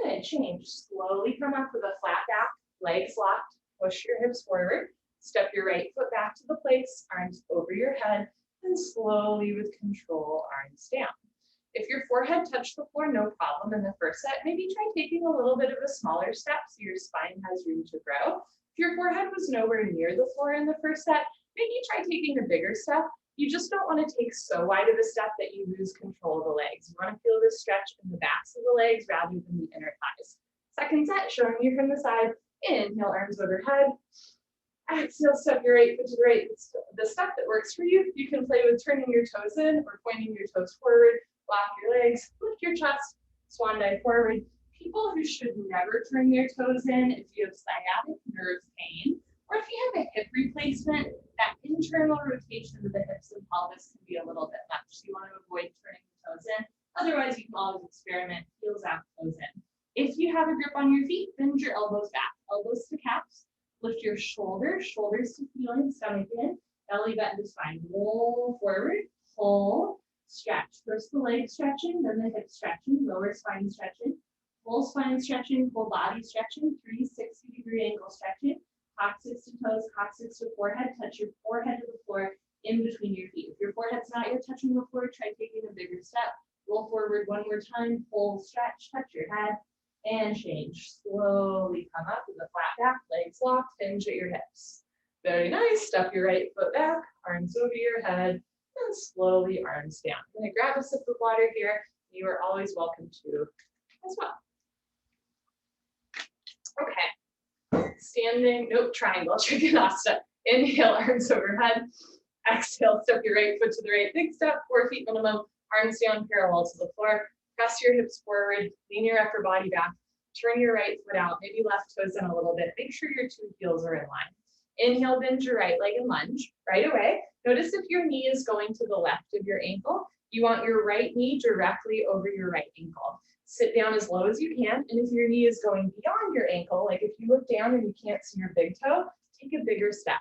Good, change, slowly come up with a flat back, legs locked, push your hips forward, step your right foot back to the place, arms over your head, and slowly with control, arms down. If your forehead touched the floor, no problem in the first set. Maybe try taking a little bit of a smaller step so your spine has room to grow. If your forehead was nowhere near the floor in the first set, maybe try taking a bigger step. You just don't want to take so wide of a step that you lose control of the legs. You want to feel this stretch in the backs of the legs rather than the inner thighs. Second set, showing you from the side. Inhale, arms overhead. Exhale, step your right foot to the right. It's the step that works for you. You can play with turning your toes in or pointing your toes forward. Lock your legs, lift your chest, swan dive forward. People who should never turn their toes in, if you have sciatic nerve pain, or if you have a hip replacement, that internal rotation of the hips and pelvis can be a little bit much. So you want to avoid turning the toes in. Otherwise, you can always experiment, heels out, toes in. If you have a grip on your feet, bend your elbows back, elbows to caps. Lift your shoulders, shoulders to ceiling, stomach in, belly button to spine. Roll forward, pull. Stretch. First the leg stretching, then the hip stretching, lower spine stretching, full spine stretching, full body stretching, 360-degree ankle stretching, coccyx to toes, coccyx to forehead, touch your forehead to the floor in between your feet. If your forehead's not yet touching the floor, try taking a bigger step. Roll forward one more time, full stretch, touch your head, and change. Slowly come up with a flat back, legs locked, hinge at your hips. Very nice. Step your right foot back, arms over your head, and slowly arms down. I'm going to grab a sip of water here. You are always welcome to as well. Okay. Standing, nope, triangle, Trikonasana. Inhale, arms overhead. Exhale, step your right foot to the right, big step, 4 feet minimum, arms down parallel to the floor. Press your hips forward, lean your upper body back, turn your right foot out, maybe left toes in a little bit. Make sure your 2 heels are in line. Inhale, bend your right leg and lunge right away. Notice if your knee is going to the left of your ankle, you want your right knee directly over your right ankle. Sit down as low as you can, and if your knee is going beyond your ankle, like if you look down and you can't see your big toe, take a bigger step.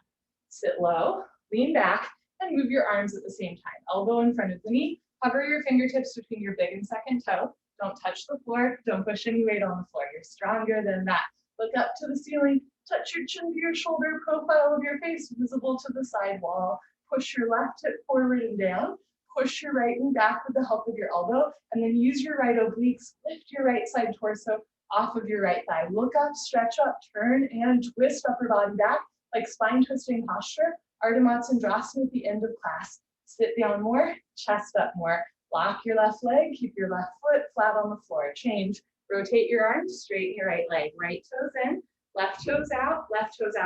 Sit low, lean back, and move your arms at the same time. Elbow in front of the knee, hover your fingertips between your big and second toe. Don't touch the floor, don't push any weight on the floor. You're stronger than that. Look up to the ceiling, touch your chin to your shoulder, profile of your face visible to the side wall. Push your left hip forward and down. Push your right knee back with the help of your elbow, and then use your right obliques, lift your right side torso off of your right thigh. Look up, stretch up, turn, and twist upper body back like spine twisting posture. Ardha Matsyendrasana at the end of class. Sit down more, chest up more. Lock your left leg, keep your left foot flat on the floor. Change, rotate your arms, straighten your right leg. Right toes in, left toes out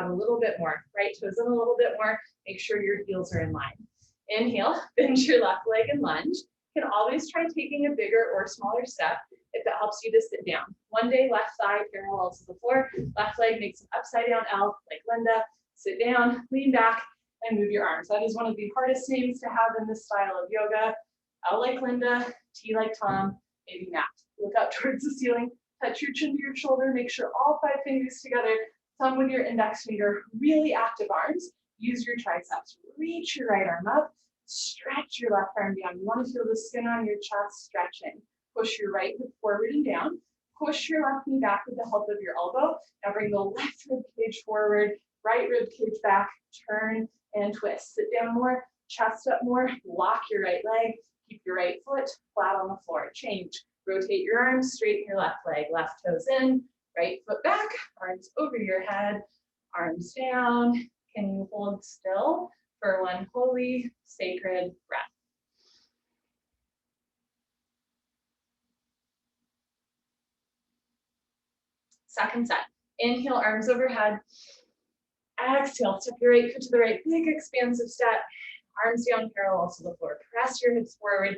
a little bit more. Right toes in a little bit more. Make sure your heels are in line. Inhale, bend your left leg and lunge. You can always try taking a bigger or smaller step if it helps you to sit down. One day, left thigh parallel to the floor. Left leg makes an upside down L like Linda. Sit down, lean back, and move your arms. That is one of the hardest names to have in this style of yoga. L like Linda, T like Tom, maybe Matt. Look up towards the ceiling, touch your chin to your shoulder, make sure all 5 fingers together, thumb with your index finger, really active arms. Use your triceps, reach your right arm up, stretch your left arm down. You want to feel the skin on your chest stretching. Push your right hip forward and down. Push your left knee back with the help of your elbow. Now bring the left rib cage forward, right rib cage back, turn and twist. Sit down more, chest up more, lock your right leg, keep your right foot flat on the floor. Change, rotate your arms, straighten your left leg, left toes in, right foot back, arms over your head, arms down. Can you hold still for one holy, sacred breath? Second set. Inhale, arms overhead. Exhale, step your right foot to the right, big expansive step. Arms down parallel to the floor. Press your hips forward.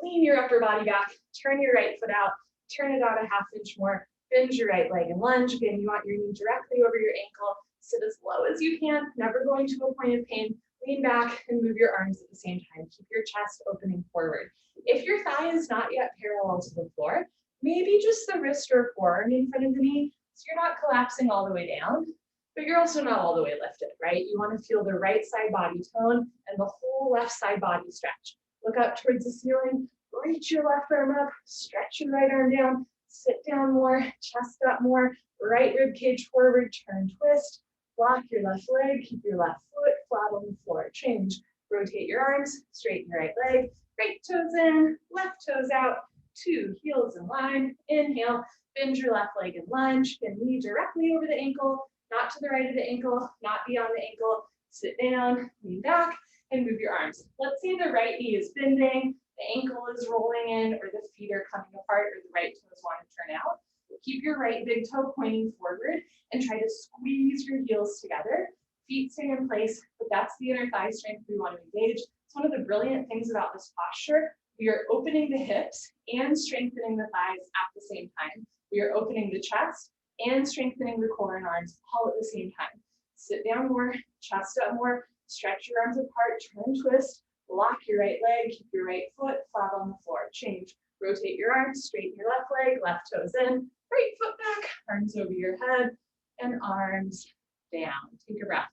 Lean your upper body back. Turn your right foot out. Turn it out a ½ inch more. Bend your right leg and lunge. Again, you want your knee directly over your ankle. Sit as low as you can, never going to a point of pain. Lean back and move your arms at the same time. Keep your chest opening forward. If your thigh is not yet parallel to the floor, maybe just the wrist or forearm in front of the knee, so you're not collapsing all the way down, but you're also not all the way lifted, right? You want to feel the right side body tone and the whole left side body stretch. Look up towards the ceiling, reach your left arm up, stretch your right arm down, sit down more, chest up more, right rib cage forward, turn, twist. Lock your left leg, keep your left foot flat on the floor. Change, rotate your arms, straighten your right leg, right toes in, left toes out, 2 heels in line. Inhale, bend your left leg and lunge, and knee directly over the ankle, not to the right of the ankle, not beyond the ankle. Sit down, lean back, and move your arms. Let's say the right knee is bending, the ankle is rolling in, or the feet are coming apart, or the right toes want to turn out. Keep your right big toe pointing forward and try to squeeze your heels together. Feet stay in place, but that's the inner thigh strength we want to engage. It's one of the brilliant things about this posture. We are opening the hips and strengthening the thighs at the same time. We are opening the chest and strengthening the core and arms all at the same time. Sit down more, chest up more, stretch your arms apart, turn, twist, lock your right leg, keep your right foot flat on the floor. Change, rotate your arms, straighten your left leg, left toes in, right foot back, arms over your head, and arms down. Take a breath.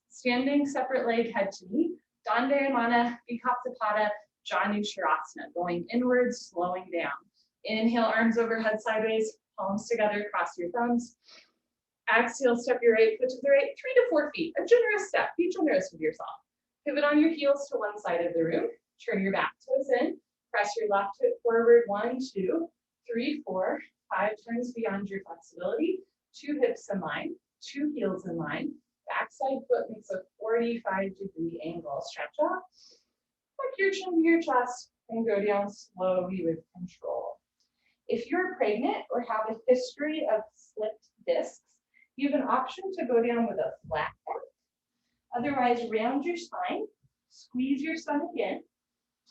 Standing separate leg, head to knee, Dandayamana, Vikaptapada, Janushirasana, going inwards, slowing down. Inhale, arms overhead sideways, palms together, cross your thumbs. Exhale, step your right foot to the right, 3 to 4 feet, a generous step. Be generous with yourself. Pivot on your heels to one side of the room. Turn your back toes in. Press your left hip forward, 1, 2, 3, 4, 5 turns beyond your flexibility. 2 hips in line, 2 heels in line. Backside foot makes a 45-degree angle. Stretch up, tuck your chin to your chest, and go down slowly with control. If you're pregnant or have a history of slipped discs, you have an option to go down with a flat back, Otherwise, round your spine, squeeze your stomach in,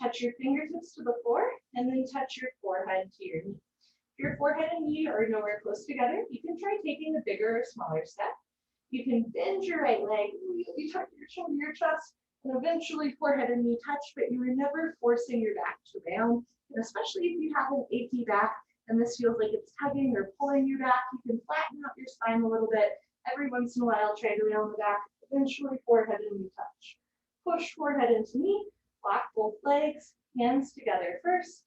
touch your fingertips to the floor, and then touch your forehead to your knee. If your forehead and knee are nowhere close together, you can try taking a bigger or smaller step. You can bend your right leg, really tuck your chin to your chest, and eventually forehead and knee touch, but you are never forcing your back to round. And especially if you have an achy back and this feels like it's tugging or pulling you back, you can flatten out your spine a little bit. Every once in a while, try to round the back, eventually forehead and knee touch. Push forehead into knee, lock both legs, hands together first.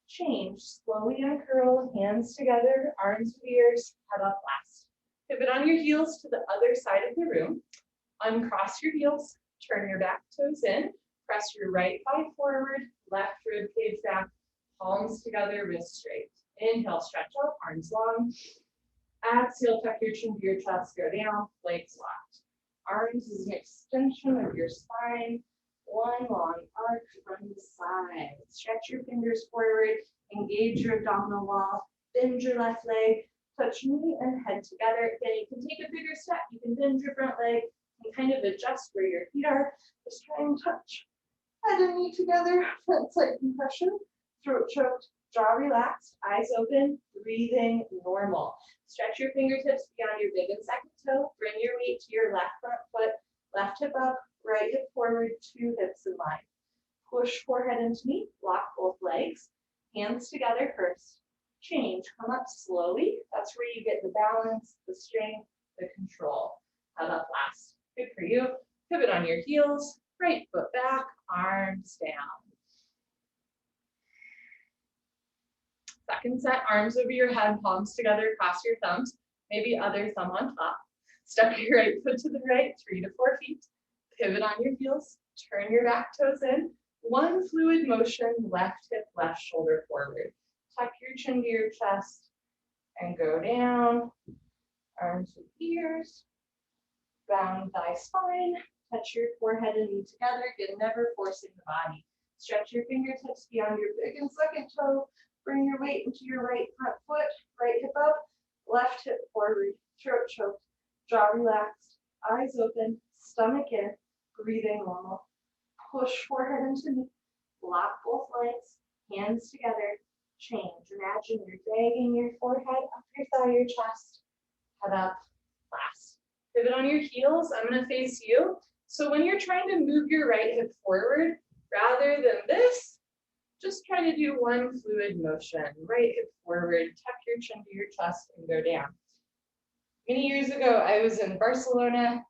Change, slowly uncurl, hands together, arms to ears, head up last. Pivot on your heels to the other side of the room. Uncross your heels, turn your back toes in, press your right thigh forward, left rib cage back, palms together, wrists straight. Inhale, stretch out, arms long. Exhale, tuck your chin to your chest, go down, legs locked. Arms is an extension of your spine. One long arc from the side. Stretch your fingers forward, engage your abdominal wall, bend your left leg, touch knee and head together. Then you can take a bigger step. You can bend your front leg and kind of adjust where your feet are. Just try and touch head and knee together. Front side compression, throat choked, jaw relaxed, eyes open, breathing normal. Stretch your fingertips beyond your big and second toe. Bring your weight to your left front foot, left hip up, right hip forward, two hips in line. Push forehead into knee, lock both legs, hands together first. Change, come up slowly. That's where you get the balance, the strength, the control. Head up last. Good for you. Pivot on your heels, right foot back, arms down. Second set, arms over your head, palms together, cross your thumbs, maybe other thumb on top. Step your right foot to the right, 3 to 4 feet. Pivot on your heels, turn your back toes in. One fluid motion, left hip, left shoulder forward. Tuck your chin to your chest and go down. Arms to ears, round thigh spine. Touch your forehead and knee together. Again, never forcing the body. Stretch your fingertips beyond your big and second toe. Bring your weight into your right front foot, right hip up, left hip forward, throat choked, jaw relaxed, eyes open, stomach in, breathing normal. Push forehead into knee, lock both legs, hands together, change. Imagine you're dragging your forehead up your thigh, your chest, head up, last. Pivot on your heels, I'm gonna face you. So when you're trying to move your right hip forward, rather than this, just try to do one fluid motion. Right hip forward, tuck your chin to your chest and go down. Many years ago, I was in Barcelona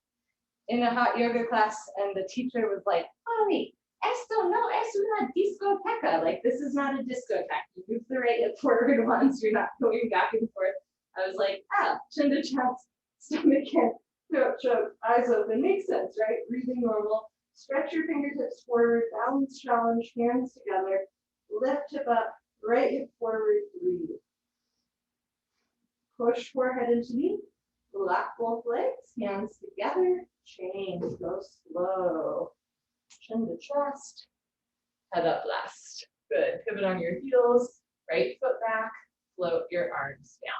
in a hot yoga class, and the teacher was like, Holly, esto no es una discoteca. Like, this is not a discotheque. You move the right hip forward once, you're not going back and forth. I was like, chin to chest, stomach in, throat choke, eyes open. Makes sense, right? Breathing normal. Stretch your fingertips forward, balance challenge, hands together. Left hip up, right hip forward, breathe. Push forehead into knee, lock both legs, hands together, change, go slow. Chin to chest, head up last. Good, pivot on your heels, right foot back, float your arms down.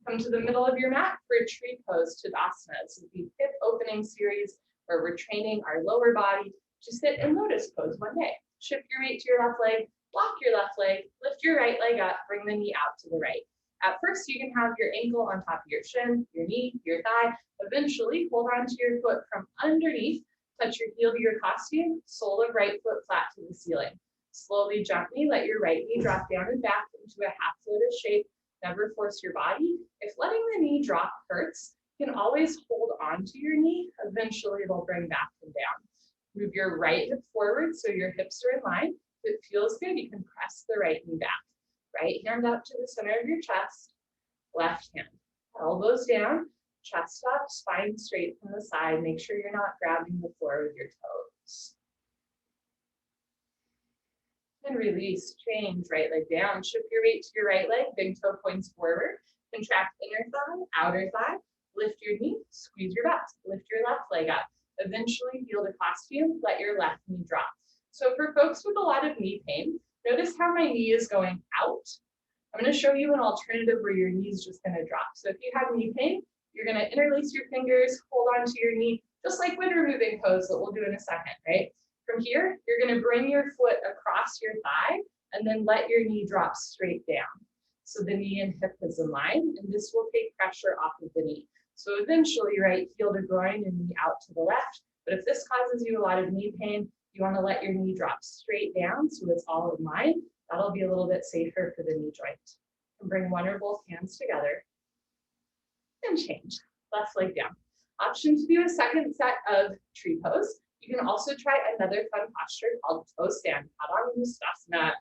Come to the middle of your mat for a tree pose, Tadasana. This is the hip opening series where we're training our lower body to sit in lotus pose one day. Shift your weight to your left leg, lock your left leg, lift your right leg up, bring the knee out to the right. At first, you can have your ankle on top of your shin, your knee, your thigh. Eventually, hold on to your foot from underneath, touch your heel to your costume, sole of right foot flat to the ceiling. Slowly, gently, let your right knee drop down and back into a half lotus shape. Never force your body. If letting the knee drop hurts, you can always hold on to your knee. Eventually, it'll bring back and down. Move your right hip forward so your hips are in line. If it feels good, you can press the right knee back. Right hand up to the center of your chest, left hand. Elbows down, chest up, spine straight from the side. Make sure you're not grabbing the floor with your toes. And release, change, right leg down. Shift your weight to your right leg, big toe points forward. Contract inner thigh, outer thigh. Lift your knee, squeeze your butt. Lift your left leg up. Eventually feel the costume, let your left knee drop. So for folks with a lot of knee pain, notice how my knee is going out. I'm going to show you an alternative where your knee is just going to drop. So if you have knee pain, you're going to interlace your fingers, hold on to your knee, just like wind removing pose that we'll do in a second, right? From here, you're gonna bring your foot across your thigh and then let your knee drop straight down. So the knee and hip is in line, and this will take pressure off of the knee. So eventually, right, heel to groin and knee out to the left. But if this causes you a lot of knee pain, you wanna let your knee drop straight down so it's all in line. That'll be a little bit safer for the knee joint. And bring one or both hands together and change. Left leg down. Option to do a second set of tree pose. You can also try another fun posture called toe stand. Padangusthasana.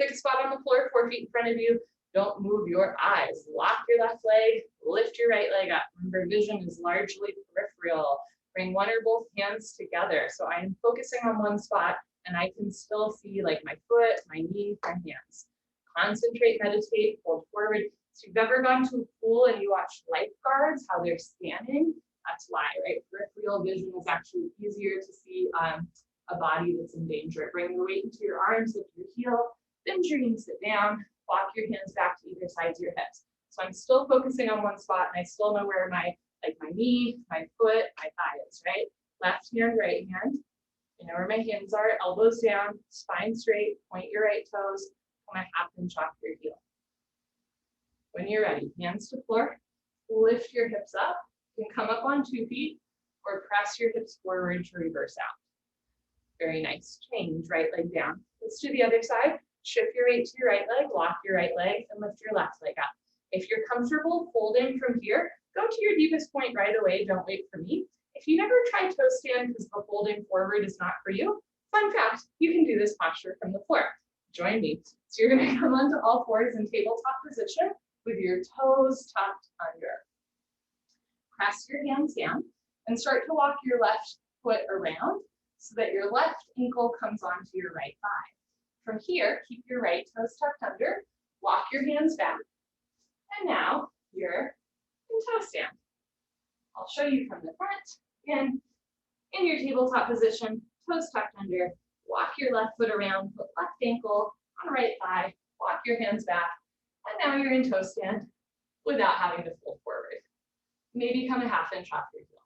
Pick a spot on the floor, 4 feet in front of you. Don't move your eyes. Lock your left leg, lift your right leg up. Remember, vision is largely peripheral. Bring one or both hands together. So I am focusing on one spot and I can still see like my foot, my knee, my hands. Concentrate, meditate, fold forward. So you've ever gone to a pool and you watch lifeguards, how they're standing? That's why, right? Peripheral vision is actually easier to see a body that's in danger. Bring your weight into your arms, lift your heel, bend your knees, sit down, walk your hands back to either sides of your hips. So I'm still focusing on one spot and I still know where my knee, my foot, my thigh is, right? Left hand, right hand. You know where my hands are, elbows down, spine straight, point your right toes, come a half inch off your heel. When you're ready, hands to floor, lift your hips up. You can come up on 2 feet or press your hips forward to reverse out. Very nice. Change, right leg down. Let's do the other side. Shift your weight to your right leg, lock your right leg, and lift your left leg up. If you're comfortable holding from here, go to your deepest point right away. Don't wait for me. If you never tried toe stand because the holding forward is not for you, fun fact, you can do this posture from the floor. Join me. So you're going to come onto all fours in tabletop position with your toes tucked under. Press your hands down and start to walk your left foot around so that your left ankle comes onto your right thigh. From here, keep your right toes tucked under, walk your hands back, and now you're in toe stand. I'll show you from the front. Again, in your tabletop position, toes tucked under, walk your left foot around, put left ankle on right thigh, walk your hands back, and now you're in toe stand without having to fold forward. Maybe come a half inch off your heel.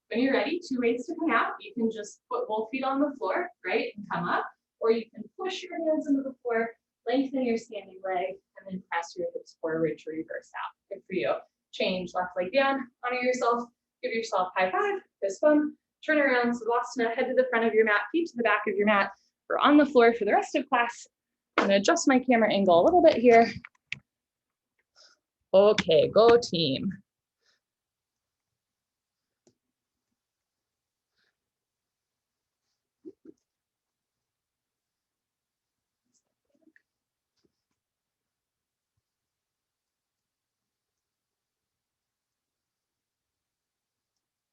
When you're ready, 2 ways to come out. You can just put both feet on the floor, right, and come up, or you can push your hands into the floor, lengthen your standing leg, and then press your hips forward to reverse out. Good for you. Change, left leg down, honor yourself, give yourself high five, fist bump, turn around, Savasana, head to the front of your mat, feet to the back of your mat. We're on the floor for the rest of class. I'm gonna adjust my camera angle a little bit here. Okay, go team.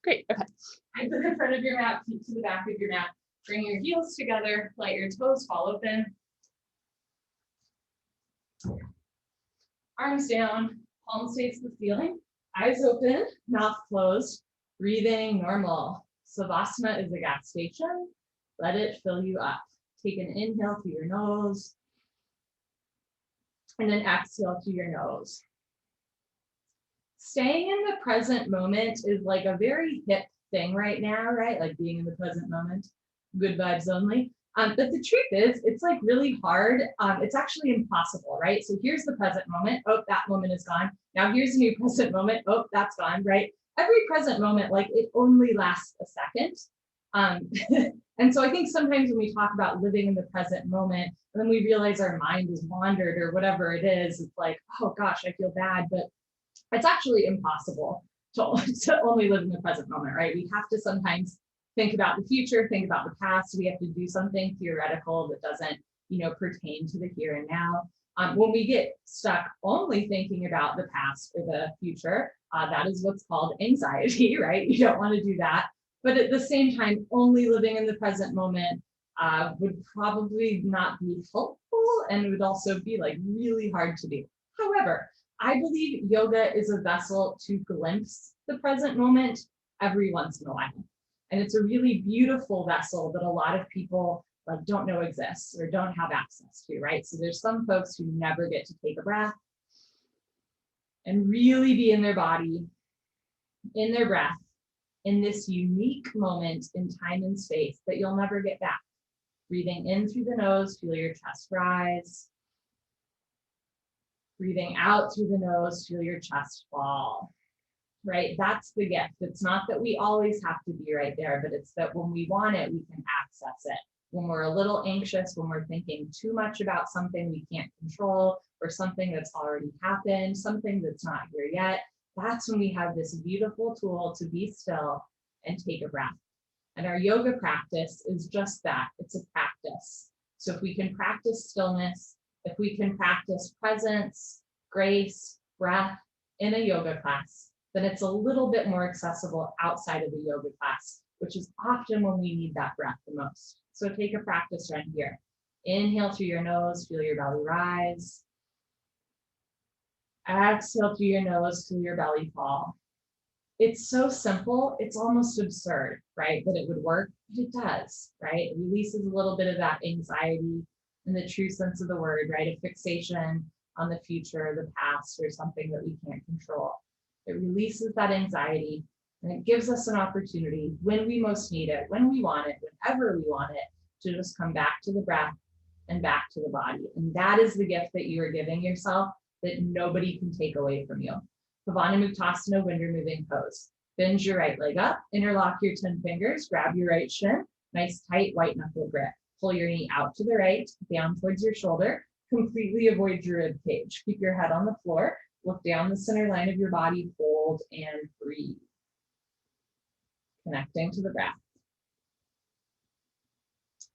Great, okay. Head to the front of your mat, feet to the back of your mat. Bring your heels together, let your toes fall open. Arms down, palms face the ceiling, eyes open, mouth closed, breathing normal. Savasana is a gas station. Let it fill you up. Take an inhale through your nose, and then exhale through your nose. Staying in the present moment is like a very hip thing right now, right? Like being in the present moment, good vibes only. But the truth is, it's like really hard. It's actually impossible, right? So here's the present moment. Oh, that moment is gone. Now here's a new present moment. Oh, that's gone, right? Every present moment, like it only lasts a second. And so I think sometimes when we talk about living in the present moment, and then we realize our mind is wandered or whatever it is, it's like, oh gosh, I feel bad. But it's actually impossible to only live in the present moment, right? We have to sometimes think about the future, think about the past. We have to do something theoretical that doesn't, pertain to the here and now. When we get stuck only thinking about the past or the future, that is what's called anxiety, right? You don't want to do that. But at the same time, only living in the present moment would probably not be helpful, and it would also be like really hard to do. However, I believe yoga is a vessel to glimpse the present moment every once in a while. And it's a really beautiful vessel that a lot of people like don't know exists or don't have access to, right? So there's some folks who never get to take a breath and really be in their body, in their breath, in this unique moment in time and space that you'll never get back. Breathing in through the nose, feel your chest rise. Breathing out through the nose, feel your chest fall. Right? That's the gift. It's not that we always have to be right there, but it's that when we want it, we can access it. When we're a little anxious, when we're thinking too much about something we can't control, or something that's already happened, something that's not here yet, that's when we have this beautiful tool to be still and take a breath. And our yoga practice is just that. It's a practice. So if we can practice stillness, if we can practice presence, grace, breath in a yoga class, then it's a little bit more accessible outside of the yoga class, which is often when we need that breath the most. So take a practice right here. Inhale through your nose, feel your belly rise. Exhale through your nose, feel your belly fall. It's so simple, it's almost absurd, right? That it would work, but it does, right? It releases a little bit of that anxiety in the true sense of the word, right? A fixation on the future or the past or something that we can't control. It releases that anxiety and it gives us an opportunity when we most need it, when we want it, whenever we want it, to just come back to the breath and back to the body. And that is the gift that you are giving yourself that nobody can take away from you. Pavana Muktasana, wind removing pose. Bend your right leg up, interlock your 10 fingers, grab your right shin, nice tight white knuckle grip. Pull your knee out to the right, down towards your shoulder, completely avoid your rib cage. Keep your head on the floor, look down the center line of your body, hold and breathe. Connecting to the breath.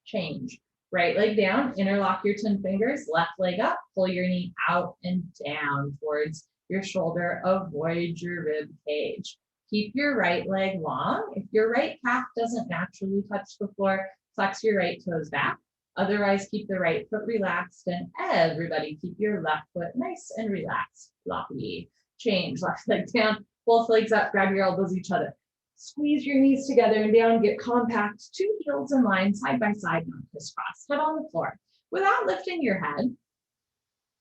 Change. Right leg down, interlock your 10 fingers, left leg up, pull your knee out and down towards your shoulder, avoid your rib cage. Keep your right leg long. If your right calf doesn't naturally touch the floor, flex your right toes back. Otherwise, keep the right foot relaxed, and everybody keep your left foot nice and relaxed. Floppy. Change, left leg down, both legs up, grab your elbows each other. Squeeze your knees together and down, get compact, 2 heels in line, side by side, not crisscross. Head on the floor. Without lifting your head,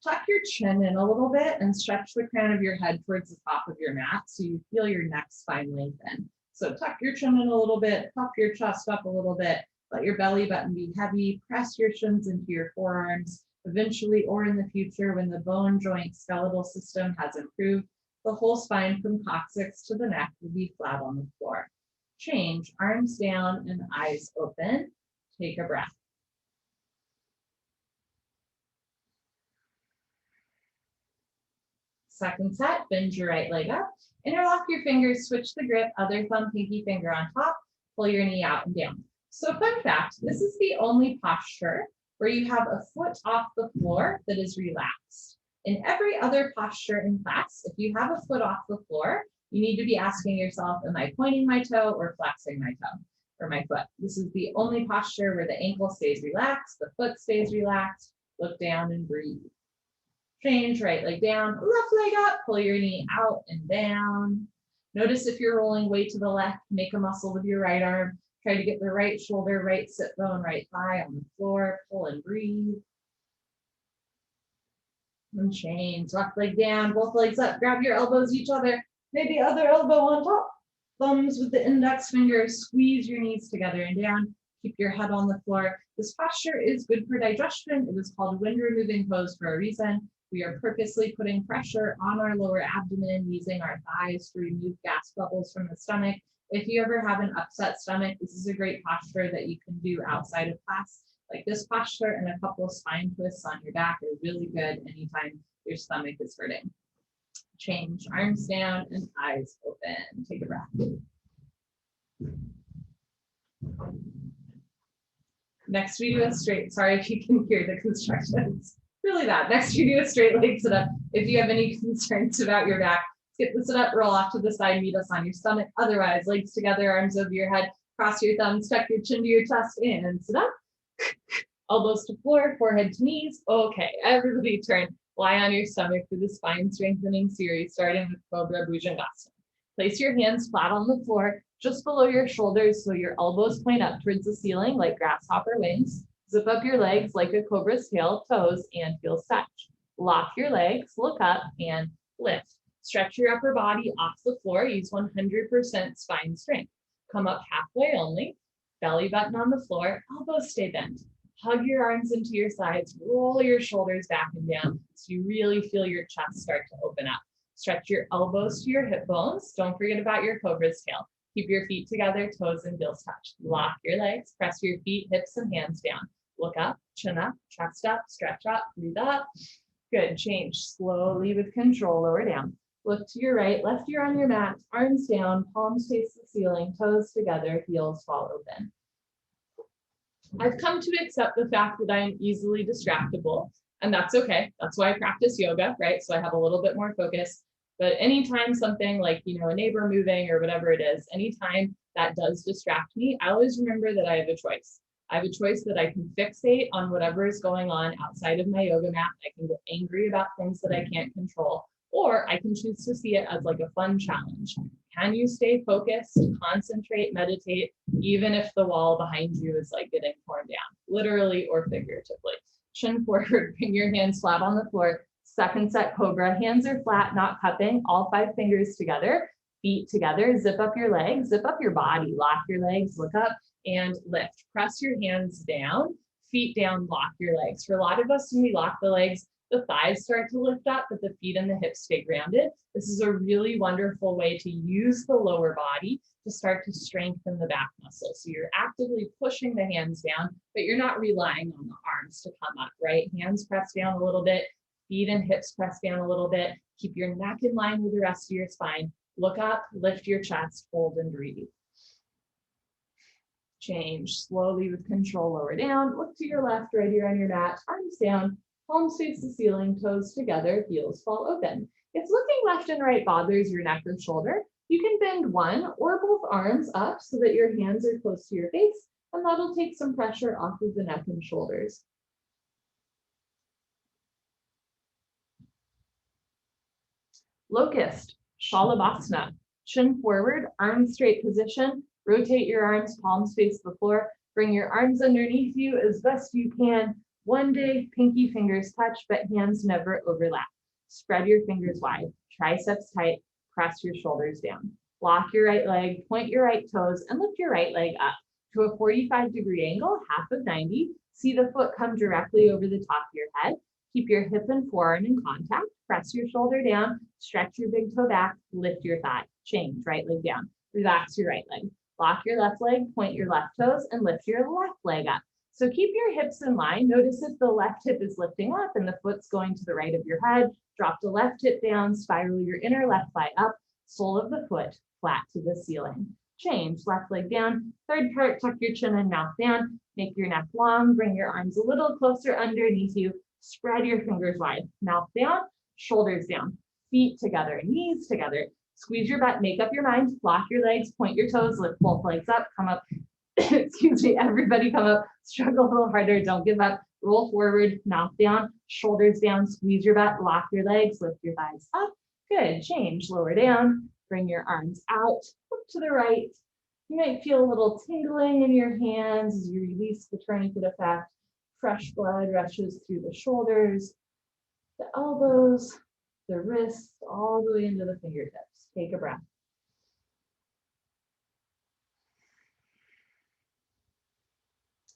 tuck your chin in a little bit and stretch the crown of your head towards the top of your mat so you feel your neck spine lengthen. So tuck your chin in a little bit, puff your chest up a little bit, let your belly button be heavy, press your shins into your forearms. Eventually, or in the future, when the bone, joint, skeletal system has improved, the whole spine from coccyx to the neck will be flat on the floor. Change, arms down and eyes open. Take a breath. Second set, bend your right leg up, interlock your fingers, switch the grip, other thumb, pinky finger on top, pull your knee out and down. So fun fact, this is the only posture where you have a foot off the floor that is relaxed. In every other posture in class, if you have a foot off the floor, you need to be asking yourself, am I pointing my toe or flexing my toe or my foot? This is the only posture where the ankle stays relaxed, the foot stays relaxed. Look down and breathe. Change, right leg down, left leg up, pull your knee out and down. Notice if you're rolling way to the left, make a muscle with your right arm. Try to get the right shoulder, right sit bone, right thigh on the floor, pull and breathe. And change, left leg down, both legs up, grab your elbows each other, maybe other elbow on top. Thumbs with the index fingers, squeeze your knees together and down. Keep your head on the floor. This posture is good for digestion. It is called wind removing pose for a reason. We are purposely putting pressure on our lower abdomen, using our thighs to remove gas bubbles from the stomach. If you ever have an upset stomach, this is a great posture that you can do outside of class. Like this posture and a couple of spine twists on your back are really good anytime your stomach is hurting. Change, arms down and eyes open. Take a breath. Next we do a straight, sorry if you can hear the constructions. Really bad. Next you do a straight leg sit up. If you have any concerns about your back, skip the sit up, roll off to the side, meet us on your stomach. Otherwise, legs together, arms over your head, cross your thumbs, tuck your chin to your chest and sit up. Elbows to floor, forehead to knees. Okay, everybody turn. Lie on your stomach for the spine strengthening series, starting with Cobra Bhujangasana. Place your hands flat on the floor, just below your shoulders, so your elbows point up towards the ceiling like grasshopper wings. Zip up your legs like a cobra's tail, toes, and heel stretch. Lock your legs, look up, and lift. Stretch your upper body off the floor. Use 100% spine strength. Come up halfway only. Belly button on the floor. Elbows stay bent. Hug your arms into your sides. Roll your shoulders back and down so you really feel your chest start to open up. Stretch your elbows to your hip bones. Don't forget about your cobra's tail. Keep your feet together, toes and heels touch. Lock your legs. Press your feet, hips, and hands down. Look up, chin up, chest up, stretch up, breathe up. Good. Change slowly with control. Lower down. Look to your right, left ear on your mat, arms down, palms face the ceiling, toes together, heels fall open. I've come to accept the fact that I am easily distractible, and that's okay. That's why I practice yoga, right? So I have a little bit more focus. But anytime something like, a neighbor moving or whatever it is, anytime that does distract me, I always remember that I have a choice. I have a choice that I can fixate on whatever is going on outside of my yoga mat. I can get angry about things that I can't control, or I can choose to see it as like a fun challenge. Can you stay focused, concentrate, meditate, even if the wall behind you is like getting torn down, literally or figuratively? Chin forward, bring your hands flat on the floor. Second set cobra, hands are flat, not cupping, all 5 fingers together, feet together, zip up your legs, zip up your body, lock your legs, look up and lift. Press your hands down, feet down, lock your legs. For a lot of us, when we lock the legs, the thighs start to lift up, but the feet and the hips stay grounded. This is a really wonderful way to use the lower body to start to strengthen the back muscles. So you're actively pushing the hands down, but you're not relying on the arms to come up, right? Hands press down a little bit, feet and hips press down a little bit. Keep your neck in line with the rest of your spine. Look up, lift your chest, hold and breathe. Change slowly with control, lower down. Look to your left, right ear on your mat, arms down. Palms face the ceiling, toes together, heels fall open. If looking left and right bothers your neck or shoulder, you can bend one or both arms up so that your hands are close to your face, and that'll take some pressure off of the neck and shoulders. Locust, Shalabhasana. Chin forward, arms straight position. Rotate your arms, palms face the floor. Bring your arms underneath you as best you can. One day, pinky fingers touch, but hands never overlap. Spread your fingers wide, triceps tight, press your shoulders down. Lock your right leg, point your right toes, and lift your right leg up to a 45-degree angle, half of 90. See the foot come directly over the top of your head. Keep your hip and forearm in contact. Press your shoulder down, stretch your big toe back, lift your thigh. Change, right leg down. Relax your right leg. Lock your left leg, point your left toes, and lift your left leg up. So keep your hips in line. Notice if the left hip is lifting up and the foot's going to the right of your head. Drop the left hip down, spiral your inner left thigh up, sole of the foot flat to the ceiling. Change, left leg down. Third part, tuck your chin and mouth down. Make your neck long, bring your arms a little closer underneath you. Spread your fingers wide, mouth down, shoulders down, feet together, knees together. Squeeze your butt, make up your mind, lock your legs, point your toes, lift both legs up, come up. Excuse me, everybody come up, struggle a little harder, don't give up, roll forward, mouth down, shoulders down, squeeze your butt, lock your legs, lift your thighs up. Good, change, lower down, bring your arms out, look to the right. You might feel a little tingling in your hands as you release the tourniquet effect. Fresh blood rushes through the shoulders, the elbows, the wrists, all the way into the fingertips. Take a breath.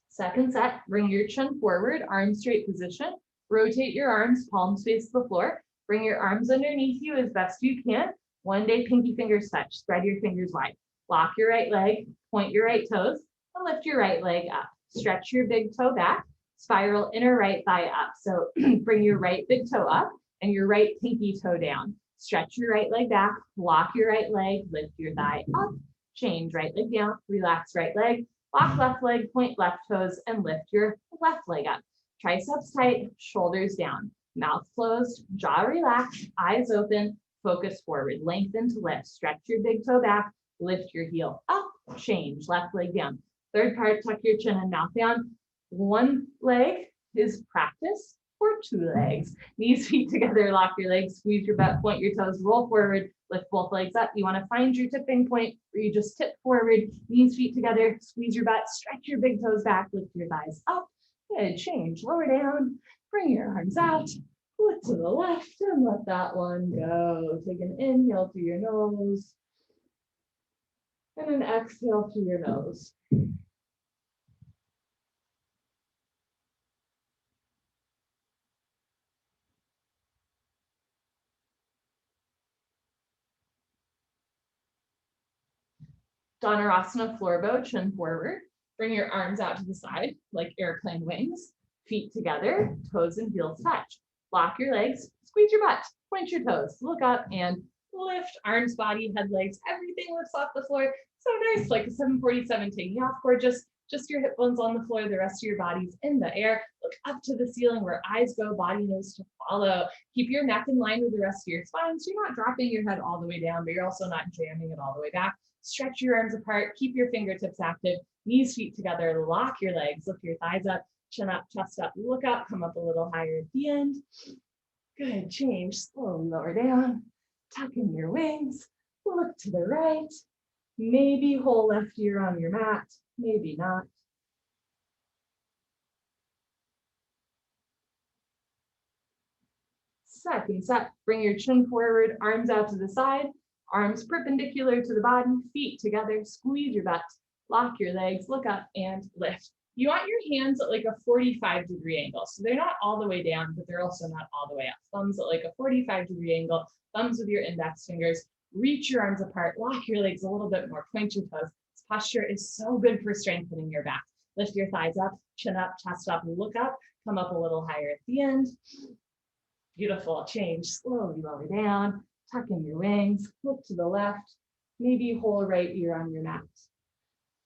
Second set, bring your chin forward, arms straight position. Rotate your arms, palms face the floor. Bring your arms underneath you as best you can. One day, pinky fingers touch. Spread your fingers wide. Lock your right leg, point your right toes, and lift your right leg up. Stretch your big toe back. Spiral inner right thigh up. So bring your right big toe up and your right pinky toe down. Stretch your right leg back, lock your right leg, lift your thigh up, change right leg down, relax right leg, lock left leg, point left toes, and lift your left leg up. Triceps tight, shoulders down, mouth closed, jaw relaxed, eyes open, focus forward, lengthen to lift, stretch your big toe back, lift your heel up, change, left leg down. Third part, tuck your chin and mouth down. One leg is practice for 2 legs. Knees, feet together, lock your legs, squeeze your butt, point your toes, roll forward, lift both legs up. You want to find your tipping point where you just tip forward, knees, feet together, squeeze your butt, stretch your big toes back, lift your thighs up. Good, change, lower down, bring your arms out, Look to the left and let that one go. Take an inhale through your nose and an exhale through your nose. Dhanurasana floor bow, chin forward. Bring your arms out to the side like airplane wings. Feet together, toes and heels touch. Lock your legs, squeeze your butt, point your toes, look up and lift. Arms, body, head, legs, everything lifts off the floor. So nice, like a 747 taking off, gorgeous. Just your hip bones on the floor, the rest of your body's in the air. Look up to the ceiling where eyes go, body knows to follow. Keep your neck in line with the rest of your spine so you're not dropping your head all the way down, but you're also not jamming it all the way back. Stretch your arms apart, keep your fingertips active, knees, feet together, lock your legs, lift your thighs up, chin up, chest up, look up, come up a little higher at the end. Good, change, slowly lower down, tuck in your wings, look to the right, maybe whole left ear on your mat, maybe not. Second set, bring your chin forward, arms out to the side, arms perpendicular to the body, feet together, squeeze your butt, lock your legs, look up and lift. You want your hands at like a 45-degree angle. So they're not all the way down, but they're also not all the way up. Thumbs at like a 45-degree angle, thumbs with your index fingers, reach your arms apart, lock your legs a little bit more, point your toes. This posture is so good for strengthening your back. Lift your thighs up, chin up, chest up, look up, come up a little higher at the end. Beautiful, change, slowly lower down, tuck in your wings, look to the left, maybe whole right ear on your mat.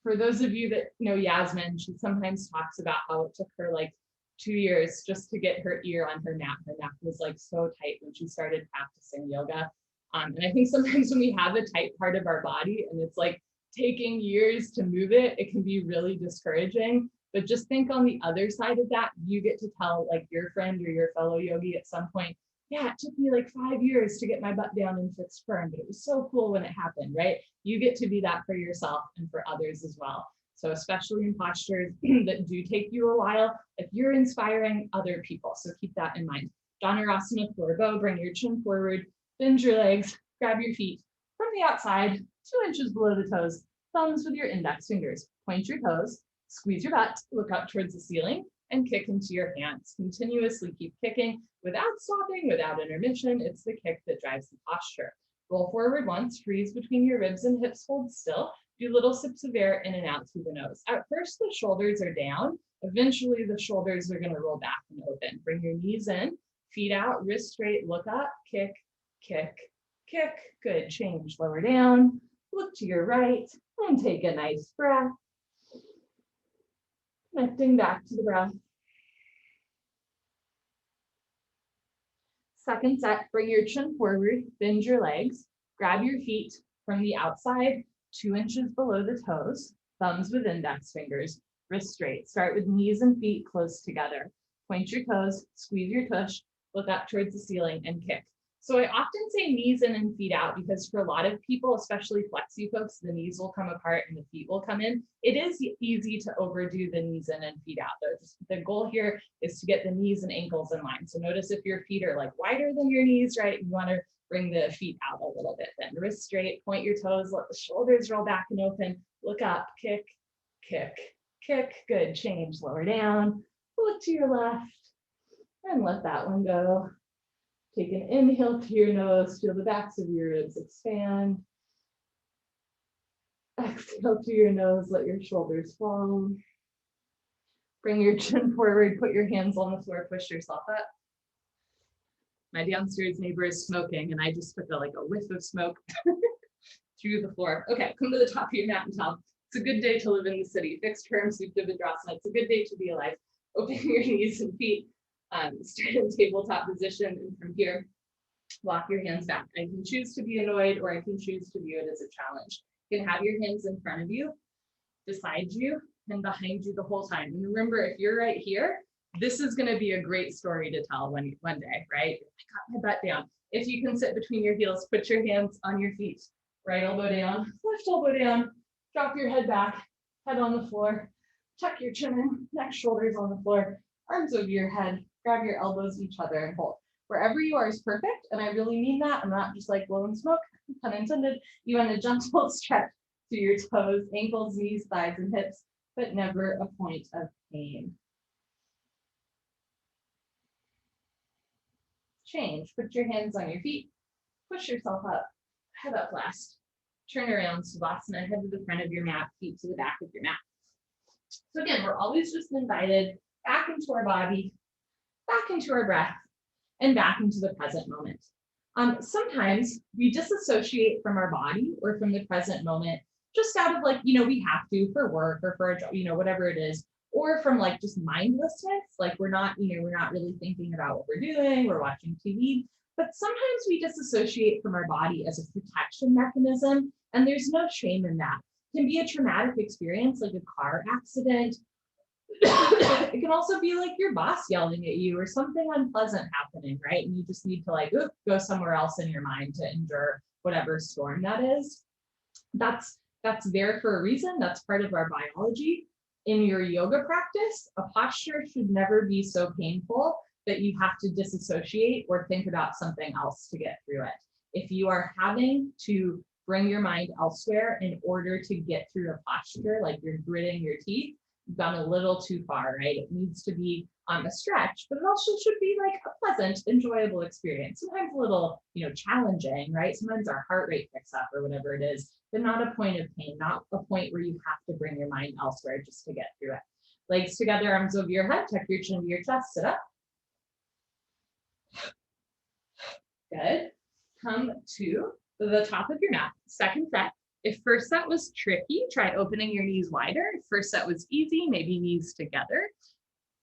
For those of you that know Yasmin, she sometimes talks about how it took her like 2 years just to get her ear on her mat. Her neck was like so tight when she started practicing yoga. And I think sometimes when we have a tight part of our body and it's like taking years to move it, it can be really discouraging. But just think on the other side of that, you get to tell like your friend or your fellow yogi at some point, yeah, it took me like 5 years to get my butt down and fixed firm, but it was so cool when it happened, right? You get to be that for yourself and for others as well. So especially in postures that do take you a while, if you're inspiring other people, so keep that in mind. Dhanurasana floor bow, bring your chin forward, bend your legs, grab your feet from the outside, 2 inches below the toes, thumbs with your index fingers, point your toes, squeeze your butt, look up towards the ceiling, and kick into your hands. Continuously keep kicking without stopping, without intermission. It's the kick that drives the posture. Roll forward once, freeze between your ribs and hips, hold still. Do little sips of air in and out through the nose. At first, the shoulders are down. Eventually, the shoulders are going to roll back and open. Bring your knees in, feet out, wrist straight, look up, kick, kick, kick. Good, change, lower down, look to your right, and take a nice breath. Connecting back to the breath. Second set, bring your chin forward, bend your legs, grab your feet from the outside, 2 inches below the toes, thumbs with index fingers, wrist straight. Start with knees and feet close together. Point your toes, squeeze your tush, look up towards the ceiling and kick. So I often say knees in and feet out because for a lot of people, especially flexi folks, the knees will come apart and the feet will come in. It is easy to overdo the knees in and feet out though. Just the goal here is to get the knees and ankles in line. So notice if your feet are like wider than your knees, right? You want to bring the feet out a little bit then. Wrist straight, point your toes, let the shoulders roll back and open. Look up, kick, kick, kick. Good, change, lower down, look to your left and let that one go. Take an inhale through your nose, feel the backs of your ribs expand. Exhale through your nose, let your shoulders fall. Bring your chin forward, put your hands on the floor, push yourself up. My downstairs neighbor is smoking and I just took a whiff of smoke through the floor. Okay, come to the top of your mat and tell. It's a good day to live in the city. Fixed term, Supta Vidrasana. It's a good day to be alive. Open your knees and feet. Start in tabletop position, and from here, walk your hands back. I can choose to be annoyed or I can choose to view it as a challenge. You can have your hands in front of you, beside you, and behind you the whole time. And remember, if you're right here, this is going to be a great story to tell one day, right? I got my butt down. If you can sit between your heels, put your hands on your feet. Right elbow down, left elbow down, drop your head back, head on the floor, tuck your chin in, neck, shoulders on the floor, arms over your head, grab your elbows each other and hold. Wherever you are is perfect, and I really mean that. I'm not just like blowing smoke, pun intended. You want a gentle stretch through your toes, ankles, knees, thighs, and hips, but never a point of pain. Change, put your hands on your feet, push yourself up, head up last. Turn around, Savasana, head to the front of your mat, feet to the back of your mat. So again, we're always just invited back into our body, back into our breath, and back into the present moment. Sometimes we disassociate from our body or from the present moment just out of like, we have to for work or for, whatever it is, or from like just mindlessness, like we're not really thinking about what we're doing, we're watching TV. But sometimes we disassociate from our body as a protection mechanism, and there's no shame in that. It can be a traumatic experience like a car accident. It can also be like your boss yelling at you or something unpleasant happening, right? And you just need to like go somewhere else in your mind to endure whatever storm that is. That's there for a reason. That's part of our biology. In your yoga practice, a posture should never be so painful that you have to disassociate or think about something else to get through it. If you are having to bring your mind elsewhere in order to get through a posture, like you're gritting your teeth, you've gone a little too far, right? It needs to be a stretch, but it also should be like a pleasant, enjoyable experience. Sometimes a little, challenging, right? Sometimes our heart rate picks up or whatever it is, but not a point of pain, not a point where you have to bring your mind elsewhere just to get through it. Legs together, arms over your head, tuck your chin to your chest, sit up. Good. Come to the top of your mat. Second set. If first set was tricky, try opening your knees wider. If first set was easy, maybe knees together.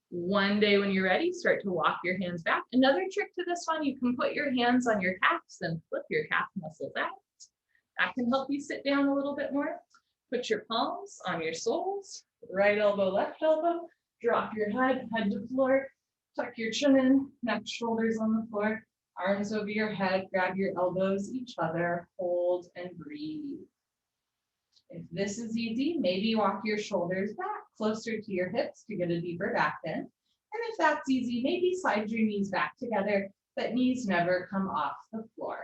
One day when you're ready, start to walk your hands back. Another trick to this one, you can put your hands on your calves and flip your calf muscles out. That can help you sit down a little bit more. Put your palms on your soles, right elbow, left elbow. Drop your head to floor. Tuck your chin in, neck, shoulders on the floor. Arms over your head, grab your elbows each other, hold and breathe. If this is easy, maybe walk your shoulders back closer to your hips to get a deeper back bend. And if that's easy, maybe slide your knees back together, but knees never come off the floor.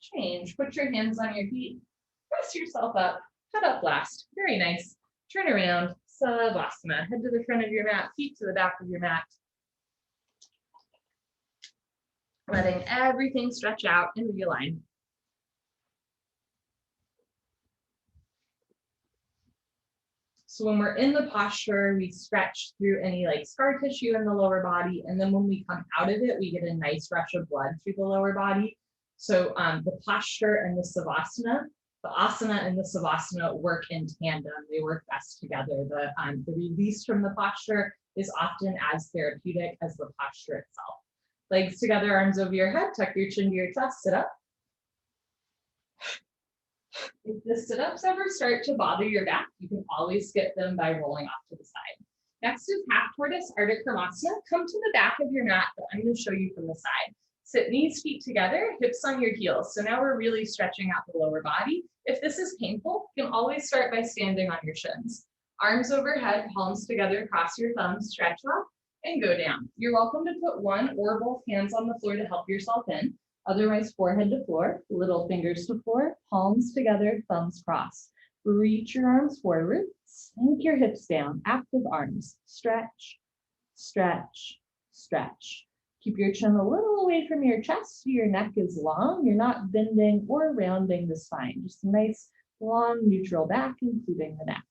Change, put your hands on your feet, press yourself up, head up last. Very nice. Turn around, Savasana. Head to the front of your mat, feet to the back of your mat. Letting everything stretch out and realign. So when we're in the posture, we stretch through any like scar tissue in the lower body. And then when we come out of it, we get a nice rush of blood through the lower body. So the posture and the Savasana, the asana and the Savasana work in tandem. They work best together. The release from the posture is often as therapeutic as the posture itself. Legs together, arms over your head, tuck your chin to your chest, sit up. If the sit-ups ever start to bother your back, you can always skip them by rolling off to the side. Next is half tortoise, Ardha Krimasana. Come to the back of your mat, but I'm going to show you from the side. Sit knees, feet together, hips on your heels. So now we're really stretching out the lower body. If this is painful, you can always start by standing on your shins. Arms overhead, palms together, cross your thumbs, stretch off, and go down. You're welcome to put one or both hands on the floor to help yourself in. Otherwise, forehead to floor, little fingers to floor, palms together, thumbs crossed. Reach your arms forward, sink your hips down, active arms. Stretch, stretch, stretch. Keep your chin a little away from your chest so your neck is long. You're not bending or rounding the spine. Just a nice, long, neutral back, including the neck.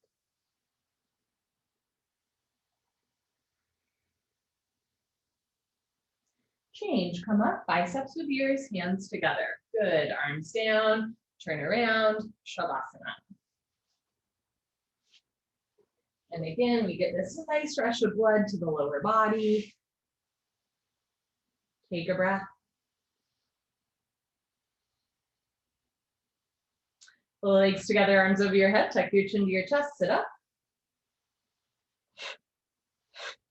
Change, come up, biceps with ears, hands together. Good, arms down, turn around, Shavasana. And again, we get this nice rush of blood to the lower body. Take a breath. Legs together, arms over your head, tuck your chin to your chest, sit up.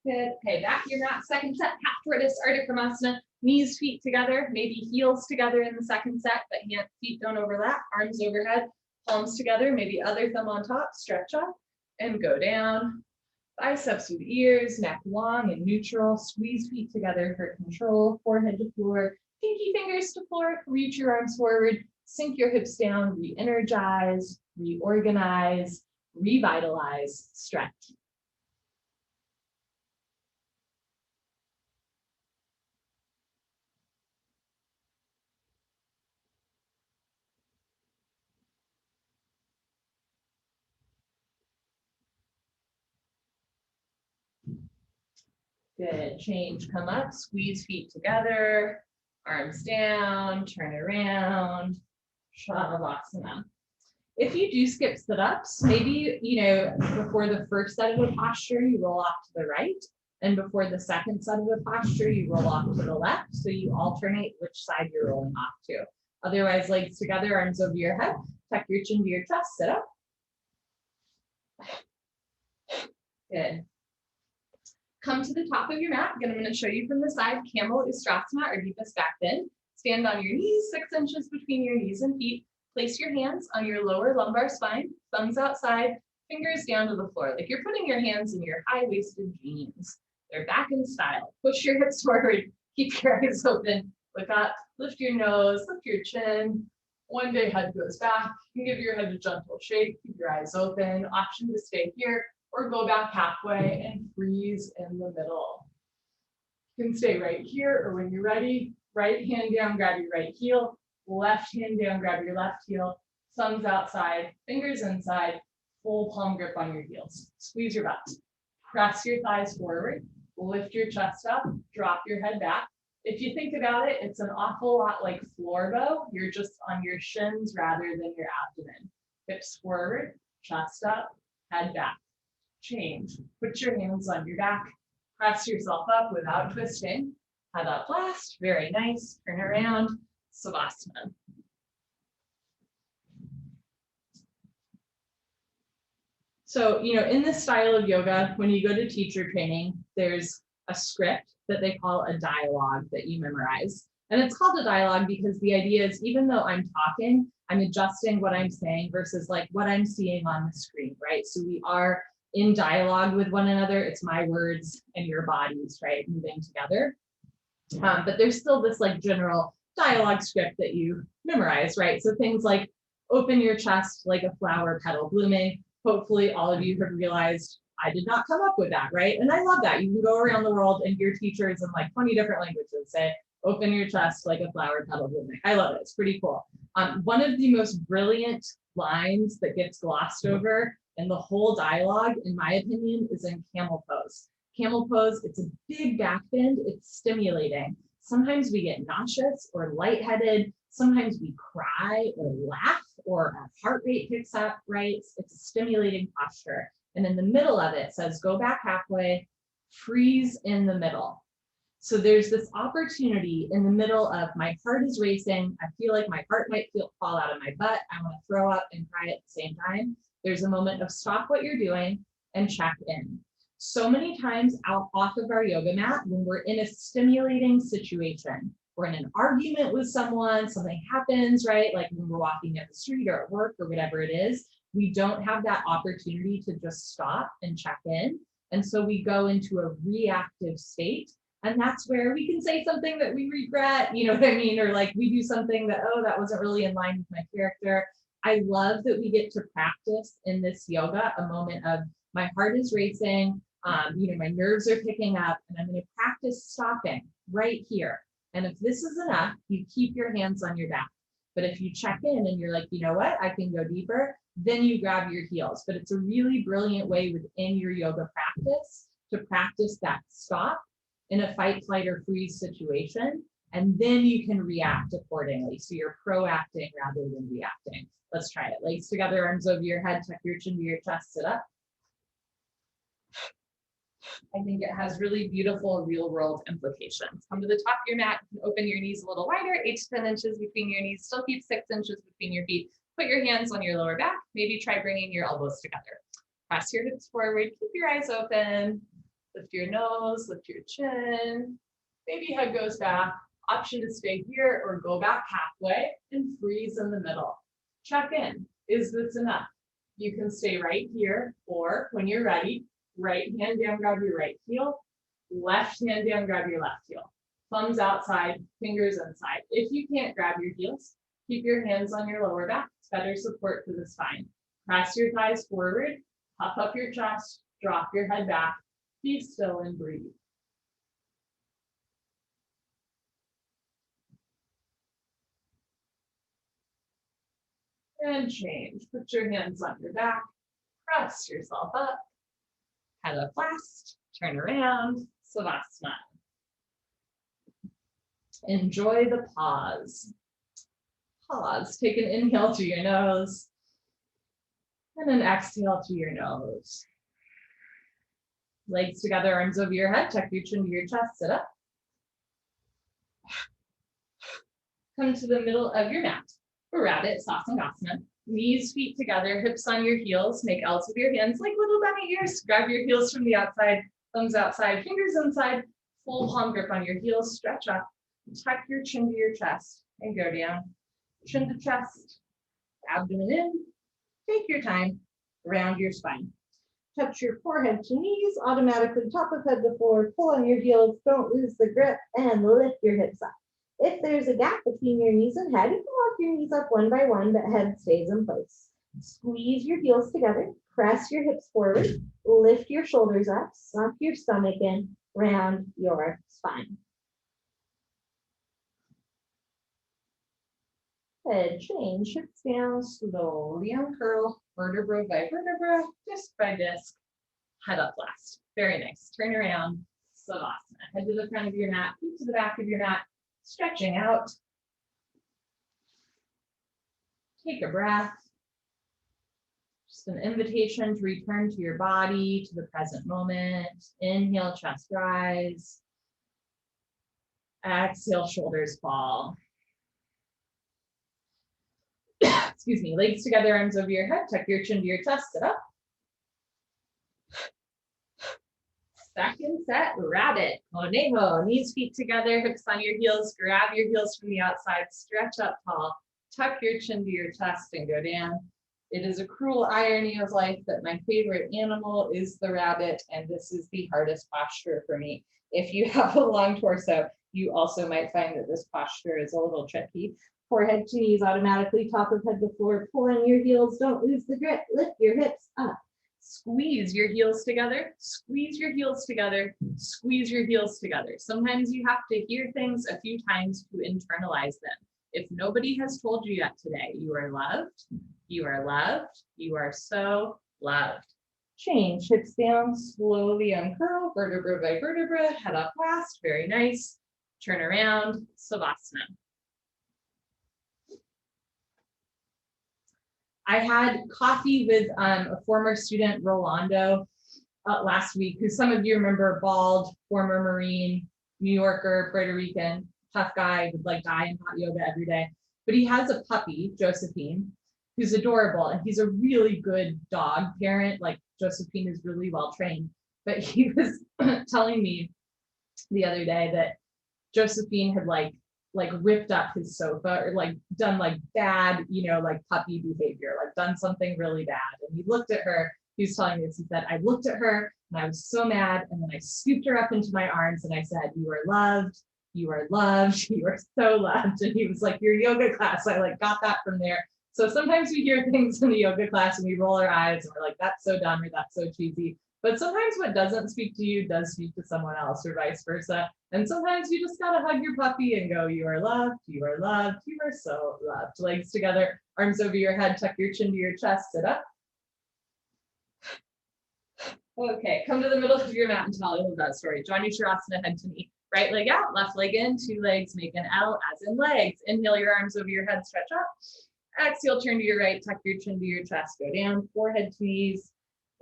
Good. Okay, back to your mat. Second set, half tortoise, Ardha Krimasana. Knees, feet together, maybe heels together in the second set, but feet don't overlap. Arms overhead, palms together, maybe other thumb on top. Stretch up and go down. Biceps with ears, neck long and neutral. Squeeze feet together for control. Forehead to floor, pinky fingers to floor. Reach your arms forward. Sink your hips down. Re-energize, reorganize, revitalize, stretch. Good, change, come up, squeeze feet together, arms down, turn around, Shavasana. If you do skip sit-ups, maybe, before the first set of a posture, you roll off to the right, and before the second set of a posture, you roll off to the left, so you alternate which side you're rolling off to. Otherwise, legs together, arms over your head, tuck your chin to your chest, sit up. Good. Come to the top of your mat. Again, I'm going to show you from the side. Camel is Ustrasana, or deepest back bend. Stand on your knees, 6 inches between your knees and feet. Place your hands on your lower lumbar spine, thumbs outside, fingers down to the floor, like you're putting your hands in your high-waisted jeans. They're back in style. Push your hips forward, keep your eyes open. Look up, lift your nose, lift your chin. One day head goes back. You can give your head a gentle shake, keep your eyes open. Option to stay here or go back halfway and freeze in the middle. You can stay right here, or when you're ready, right hand down, grab your right heel, left hand down, grab your left heel, thumbs outside, fingers inside, full palm grip on your heels. Squeeze your butt. Press your thighs forward, lift your chest up, drop your head back. If you think about it, it's an awful lot like floor bow. You're just on your shins rather than your abdomen. Hips forward, chest up, head back. Change. Put your hands on your back. Press yourself up without twisting. Head up last. Very nice. Turn around. Savasana. So, in this style of yoga, when you go to teacher training, there's a script that they call a dialogue that you memorize. And it's called a dialogue because the idea is, even though I'm talking, I'm adjusting what I'm saying versus like what I'm seeing on the screen, right? So we are in dialogue with one another. It's my words and your bodies, right, moving together. But there's still this like general dialogue script that you memorize, right? So things like open your chest like a flower petal blooming. Hopefully all of you have realized I did not come up with that, right? And I love that. You can go around the world and hear teachers in like 20 different languages say, open your chest like a flower petal blooming. I love it. It's pretty cool. One of the most brilliant lines that gets glossed over in the whole dialogue, in my opinion, is in camel pose. Camel pose, it's a big back bend. It's stimulating. Sometimes we get nauseous or lightheaded. Sometimes we cry or laugh or our heart rate picks up, right? It's a stimulating posture. And in the middle of it says, go back halfway, freeze in the middle. So there's this opportunity in the middle of my heart is racing. I feel like my heart might fall out of my butt. I want to throw up and cry at the same time. There's a moment of stop what you're doing and check in. So many times out off of our yoga mat, when we're in a stimulating situation, we're in an argument with someone, something happens, right? Like when we're walking down the street or at work or whatever it is, we don't have that opportunity to just stop and check in. And so we go into a reactive state. And that's where we can say something that we regret, you know what I mean? Or like we do something that, oh, that wasn't really in line with my character. I love that we get to practice in this yoga a moment of my heart is racing, my nerves are picking up, and I'm going to practice stopping right here. And if this is enough, you keep your hands on your back. But if you check in and you're like, you know what, I can go deeper, then you grab your heels. But it's a really brilliant way within your yoga practice to practice that stop in a fight, flight, or freeze situation. And then you can react accordingly. So you're proacting rather than reacting. Let's try it. Legs together, arms over your head, tuck your chin to your chest, sit up. I think it has really beautiful real world implications. Come to the top of your mat, open your knees a little wider, 8 to 10 inches between your knees, still keep 6 inches between your feet. Put your hands on your lower back. Maybe try bringing your elbows together. Press your hips forward, keep your eyes open, lift your nose, lift your chin. Maybe head goes back. Option to stay here or go back halfway and freeze in the middle. Check in. Is this enough? You can stay right here, or when you're ready, Right hand down, grab your right heel. Left hand down, grab your left heel. Thumbs outside, fingers inside. If you can't grab your heels, keep your hands on your lower back. It's better support for the spine. Press your thighs forward, puff up your chest, drop your head back. Be still and breathe. And change. Put your hands on your back. Press yourself up. Head up last. Turn around. Savasana. Enjoy the pause. Pause. Take an inhale through your nose. And an exhale through your nose. Legs together, arms over your head. Tuck your chin to your chest. Sit up. Come to the middle of your mat. Rabbit, Sasangasana. Knees, feet together, hips on your heels. Make L's with your hands like little bunny ears. Grab your heels from the outside, thumbs outside, fingers inside. Full palm grip on your heels. Stretch up. Tuck your chin to your chest and go down. Chin to chest, abdomen in. Take your time. Round your spine. Touch your forehead to knees. Automatically top of head to floor. Pull on your heels. Don't lose the grip and lift your hips up. If there's a gap between your knees and head, you can walk your knees up one by one, but head stays in place. Squeeze your heels together, press your hips forward, lift your shoulders up, suck your stomach in, round your spine. Head change, hips down, slowly uncurl, vertebra by vertebra, disc by disc, head up last. Very nice. Turn around, Savasana. Head to the front of your mat, feet to the back of your mat. Stretching out. Take a breath. Just an invitation to return to your body, to the present moment. Inhale, chest rise. Exhale, shoulders fall. Excuse me, legs together, arms over your head. Tuck your chin to your chest, sit up. Second set, rabbit, conejo, knees, feet together, hips on your heels, grab your heels from the outside, stretch up tall, tuck your chin to your chest and go down. It is a cruel irony of life that my favorite animal is the rabbit, and this is the hardest posture for me. If you have a long torso, you also might find that this posture is a little tricky. Forehead to knees, automatically top of head to floor, pull on your heels, don't lose the grip, lift your hips up. Squeeze your heels together, squeeze your heels together, squeeze your heels together. Sometimes you have to hear things a few times to internalize them. If nobody has told you yet today, you are loved, you are loved, you are so loved. Change, hips down, slowly uncurl, vertebra by vertebra, head up last, very nice. Turn around, Savasana. I had coffee with a former student, Rolando, last week, who some of you remember, bald, former Marine, New Yorker, Puerto Rican, tough guy, would like die in hot yoga every day. But he has a puppy, Josephine, who's adorable, and he's a really good dog parent. Like Josephine is really well trained. But he was telling me the other day that Josephine had like ripped up his sofa or like done like bad, like puppy behavior, like done something really bad. And he looked at her, he was telling me this, he said, I looked at her and I was so mad. And then I scooped her up into my arms and I said, you are loved, you are loved, you are so loved. And he was like, your yoga class, I like got that from there. So sometimes we hear things in the yoga class and we roll our eyes and we're like, that's so dumb or that's so cheesy. But sometimes what doesn't speak to you does speak to someone else or vice versa. And sometimes you just gotta hug your puppy and go, you are loved, you are loved, you are so loved. Legs together, arms over your head, tuck your chin to your chest, sit up. Okay, come to the middle of your mat and tell a that story. Janu Shavasana, head to knee. Right leg out, left leg in, two legs make an L as in legs. Inhale your arms over your head, stretch up. Exhale, turn to your right, tuck your chin to your chest, go down, forehead to knees.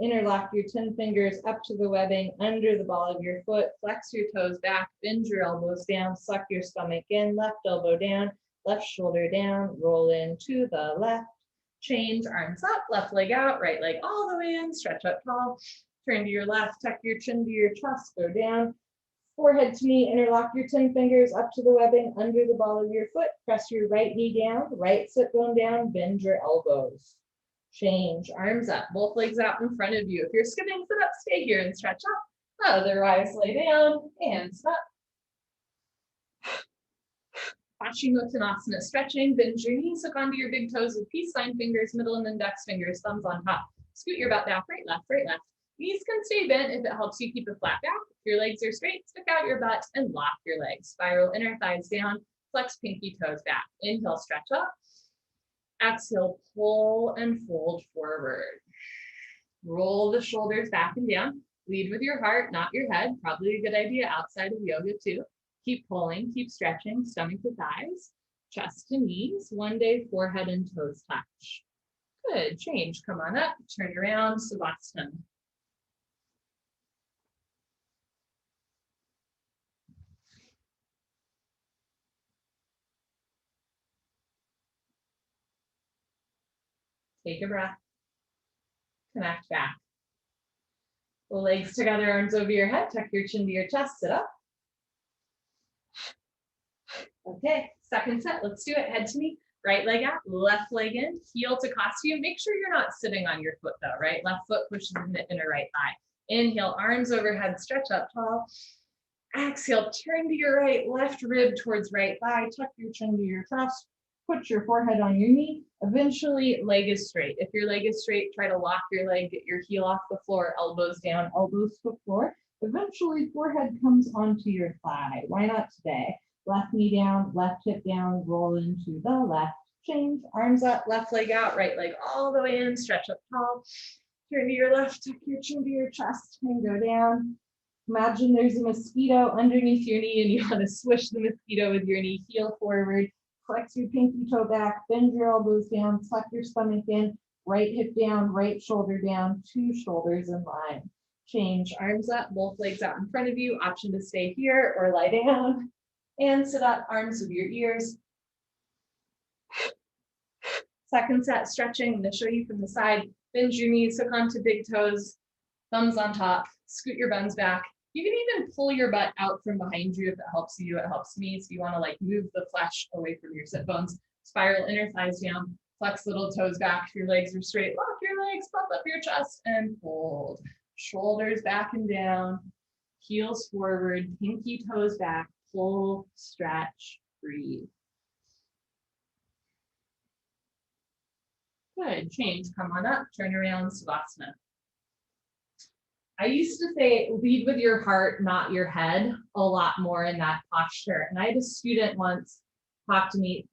Interlock your 10 fingers up to the webbing under the ball of your foot. Flex your toes back, bend your elbows down, suck your stomach in, left elbow down, left shoulder down, roll in to the left. Change, arms up, left leg out, right leg all the way in, stretch up tall. Turn to your left, tuck your chin to your chest, go down. Forehead to knee, interlock your 10 fingers up to the webbing under the ball of your foot. Press your right knee down, right sit bone down, bend your elbows. Change, arms up, both legs out in front of you. If you're skipping, sit up, stay here and stretch up. Otherwise, lay down, hands up. Paschimottanasana, stretching, bend your knees, hook onto your big toes with peace sign fingers, middle and index fingers, thumbs on top. Scoot your butt back, right, left, right, left. Knees can stay bent if it helps you keep a flat back. If your legs are straight, stick out your butt and lock your legs. Spiral inner thighs down, flex pinky toes back. Inhale, stretch up. Exhale, pull and fold forward. Roll the shoulders back and down. Lead with your heart, not your head. Probably a good idea outside of yoga too. Keep pulling, keep stretching, stomach to thighs, chest to knees. One day, forehead and toes touch. Good, change, come on up, turn around, Savasana. Take a breath, connect back. The legs together, arms over your head, tuck your chin to your chest, sit up. Okay, second set, let's do it. Head to knee, right leg out, left leg in, heel to costume. Make sure you're not sitting on your foot though, right? Left foot pushes in the inner right thigh. Inhale, arms overhead, stretch up tall. Exhale, turn to your right, left rib towards right thigh, tuck your chin to your chest, put your forehead on your knee. Eventually, leg is straight. If your leg is straight, try to lock your leg, get your heel off the floor, elbows down, elbows to the floor. Eventually, forehead comes onto your thigh. Why not today? Left knee down, left hip down, roll into the left. Change, arms up, left leg out, right leg all the way in, stretch up tall. Turn to your left, tuck your chin to your chest, and go down. Imagine there's a mosquito underneath your knee and you want to swish the mosquito with your knee, heel forward, flex your pinky toe back, bend your elbows down, tuck your stomach in, right hip down, right shoulder down, two shoulders in line. Change, arms up, both legs out in front of you, option to stay here or lie down. And sit up, arms with your ears. Second set, stretching. I'm going to show you from the side. Bend your knees, hook onto big toes, thumbs on top, scoot your buns back. You can even pull your butt out from behind you if it helps you. It helps me. So you want to like move the flesh away from your sit bones. Spiral inner thighs down, flex little toes back. If your legs are straight, lock your legs, puff up your chest and fold. Shoulders back and down, heels forward, pinky toes back. Pull, stretch, breathe. Good, change, come on up, turn around, Savasana. I used to say lead with your heart, not your head, a lot more in that posture. And I had a student once talk to me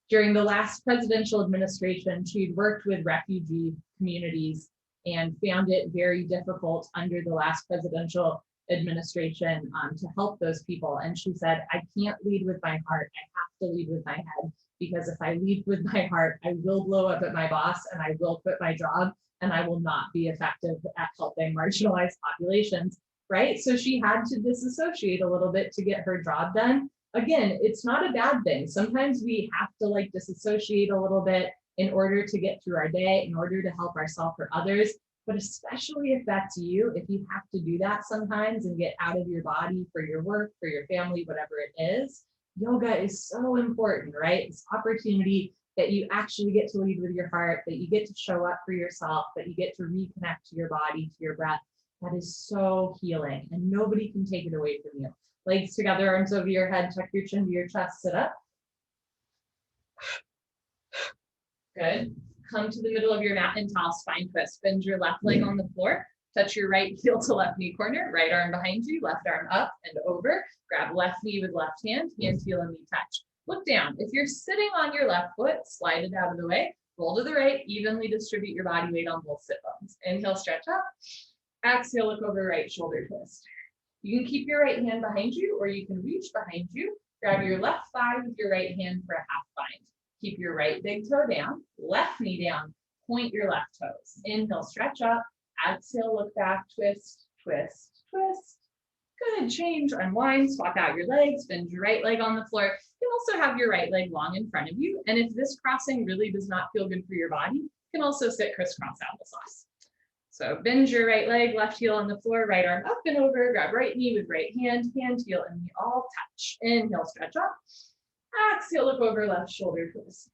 during the last presidential administration. She'd worked with refugee communities and found it very difficult under the last presidential administration to help those people. And she said, I can't lead with my heart. I have to lead with my head, because if I lead with my heart, I will blow up at my boss and I will quit my job and I will not be effective at helping marginalized populations, right? So she had to disassociate a little bit to get her job done. Again, it's not a bad thing. Sometimes we have to like disassociate a little bit in order to get through our day, in order to help ourselves or others. But especially if that's you, if you have to do that sometimes and get out of your body for your work, for your family, whatever it is, yoga is so important, right? It's opportunity that you actually get to lead with your heart, that you get to show up for yourself, that you get to reconnect to your body, to your breath. That is so healing and nobody can take it away from you. Legs together, arms over your head, tuck your chin to your chest, sit up. Good. Come to the middle of your mat in tall spine twist. Bend your left leg on the floor. Touch your right heel to left knee corner. Right arm behind you. Left arm up and over. Grab left knee with left hand. Hand, heel, and knee touch. Look down. If you're sitting on your left foot, slide it out of the way. Roll to the right. Evenly distribute your body weight on both sit bones. Inhale, stretch up. Exhale, look over right shoulder twist. You can keep your right hand behind you, or you can reach behind you. Grab your left thigh with your right hand for a half bind. Keep your right big toe down, left knee down, point your left toes. Inhale, stretch up. Exhale, look back, twist, twist, twist. Good, change, unwind, swap out your legs, bend your right leg on the floor. You also have your right leg long in front of you. And if this crossing really does not feel good for your body, you can also sit crisscross applesauce. So bend your right leg, left heel on the floor, right arm up and over, grab right knee with right hand, hand, heel, and knee all touch. Inhale, stretch up. Exhale, look over, left shoulder twist.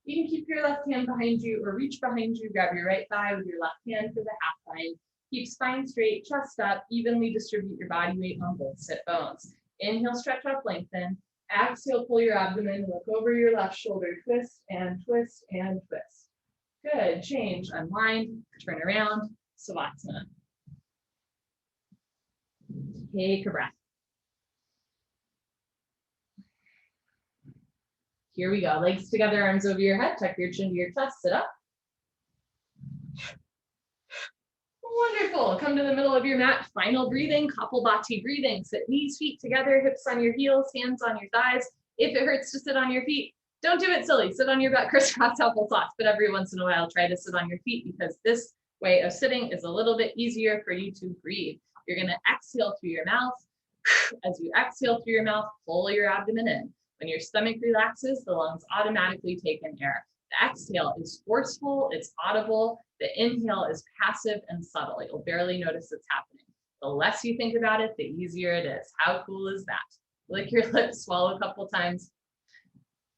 You can keep your left hand behind you or reach behind you, grab your right thigh with your left hand for the half bind. Keep spine straight, chest up, evenly distribute your body weight on both sit bones. Inhale, stretch up, lengthen. Exhale, pull your abdomen, look over your left shoulder, twist and twist and twist. Good, change, unwind, turn around, Savasana. Take a breath. Here we go, legs together, arms over your head, tuck your chin to your chest, sit up. Wonderful, come to the middle of your mat, final breathing, Kapalbhati breathing. Sit knees, feet together, hips on your heels, hands on your thighs. If it hurts to sit on your feet, don't do it silly, sit on your butt, crisscross applesauce, but every once in a while try to sit on your feet because this way of sitting is a little bit easier for you to breathe. You're gonna exhale through your mouth. As you exhale through your mouth, pull your abdomen in. When your stomach relaxes, the lungs automatically take in air. The exhale is forceful, it's audible. The inhale is passive and subtle. You'll barely notice it's happening. The less you think about it, the easier it is. How cool is that? Lick your lips, swallow a couple times.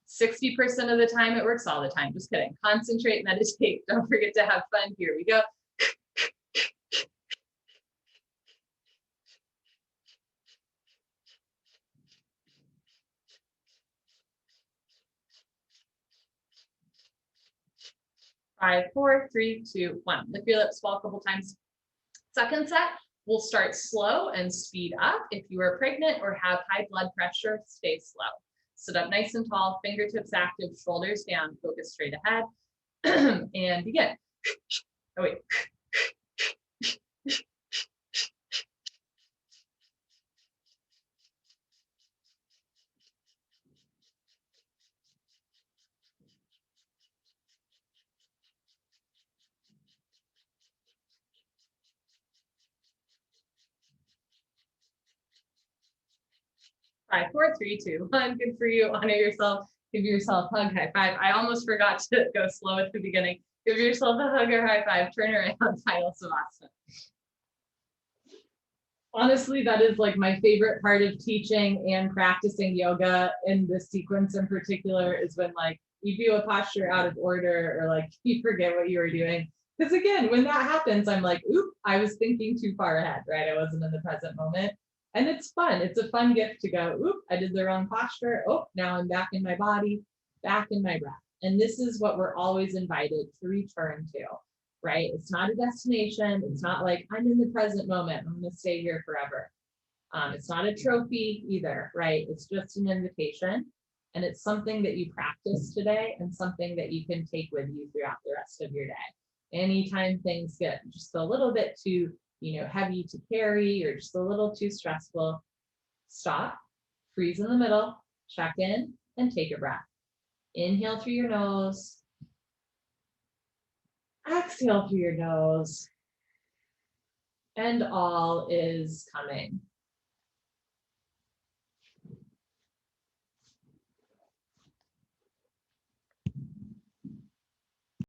60% of the time, it works all the time. Just kidding. Concentrate, meditate. Don't forget to have fun. Here we go. 5, 4, 3, 2, 1. Lick your lips, swallow a couple times. Second set, we'll start slow and speed up. If you are pregnant or have high blood pressure, stay slow. Sit up nice and tall, fingertips active, shoulders down, focus straight ahead, and begin. Oh, wait. 5, 4, 3, 2, 1. Good for you. Honor yourself. Give yourself a hug, high five. I almost forgot to go slow at the beginning. Give yourself a hug or high five. Turn around, final Savasana. Honestly, that is like my favorite part of teaching and practicing yoga in this sequence in particular is when like you do a posture out of order or like you forget what you were doing. Because again, when that happens, I'm like, oop, I was thinking too far ahead, right? I wasn't in the present moment. And it's fun. It's a fun gift to go, oop, I did the wrong posture. Oh, now I'm back in my body, back in my breath. And this is what we're always invited to return to. Right? It's not a destination. It's not like I'm in the present moment. I'm going to stay here forever. It's not a trophy either, right? It's just an invitation. And it's something that you practice today and something that you can take with you throughout the rest of your day. Anytime things get just a little bit too, heavy to carry or just a little too stressful, stop, freeze in the middle, check in, and take a breath. Inhale through your nose. Exhale through your nose, and all is coming.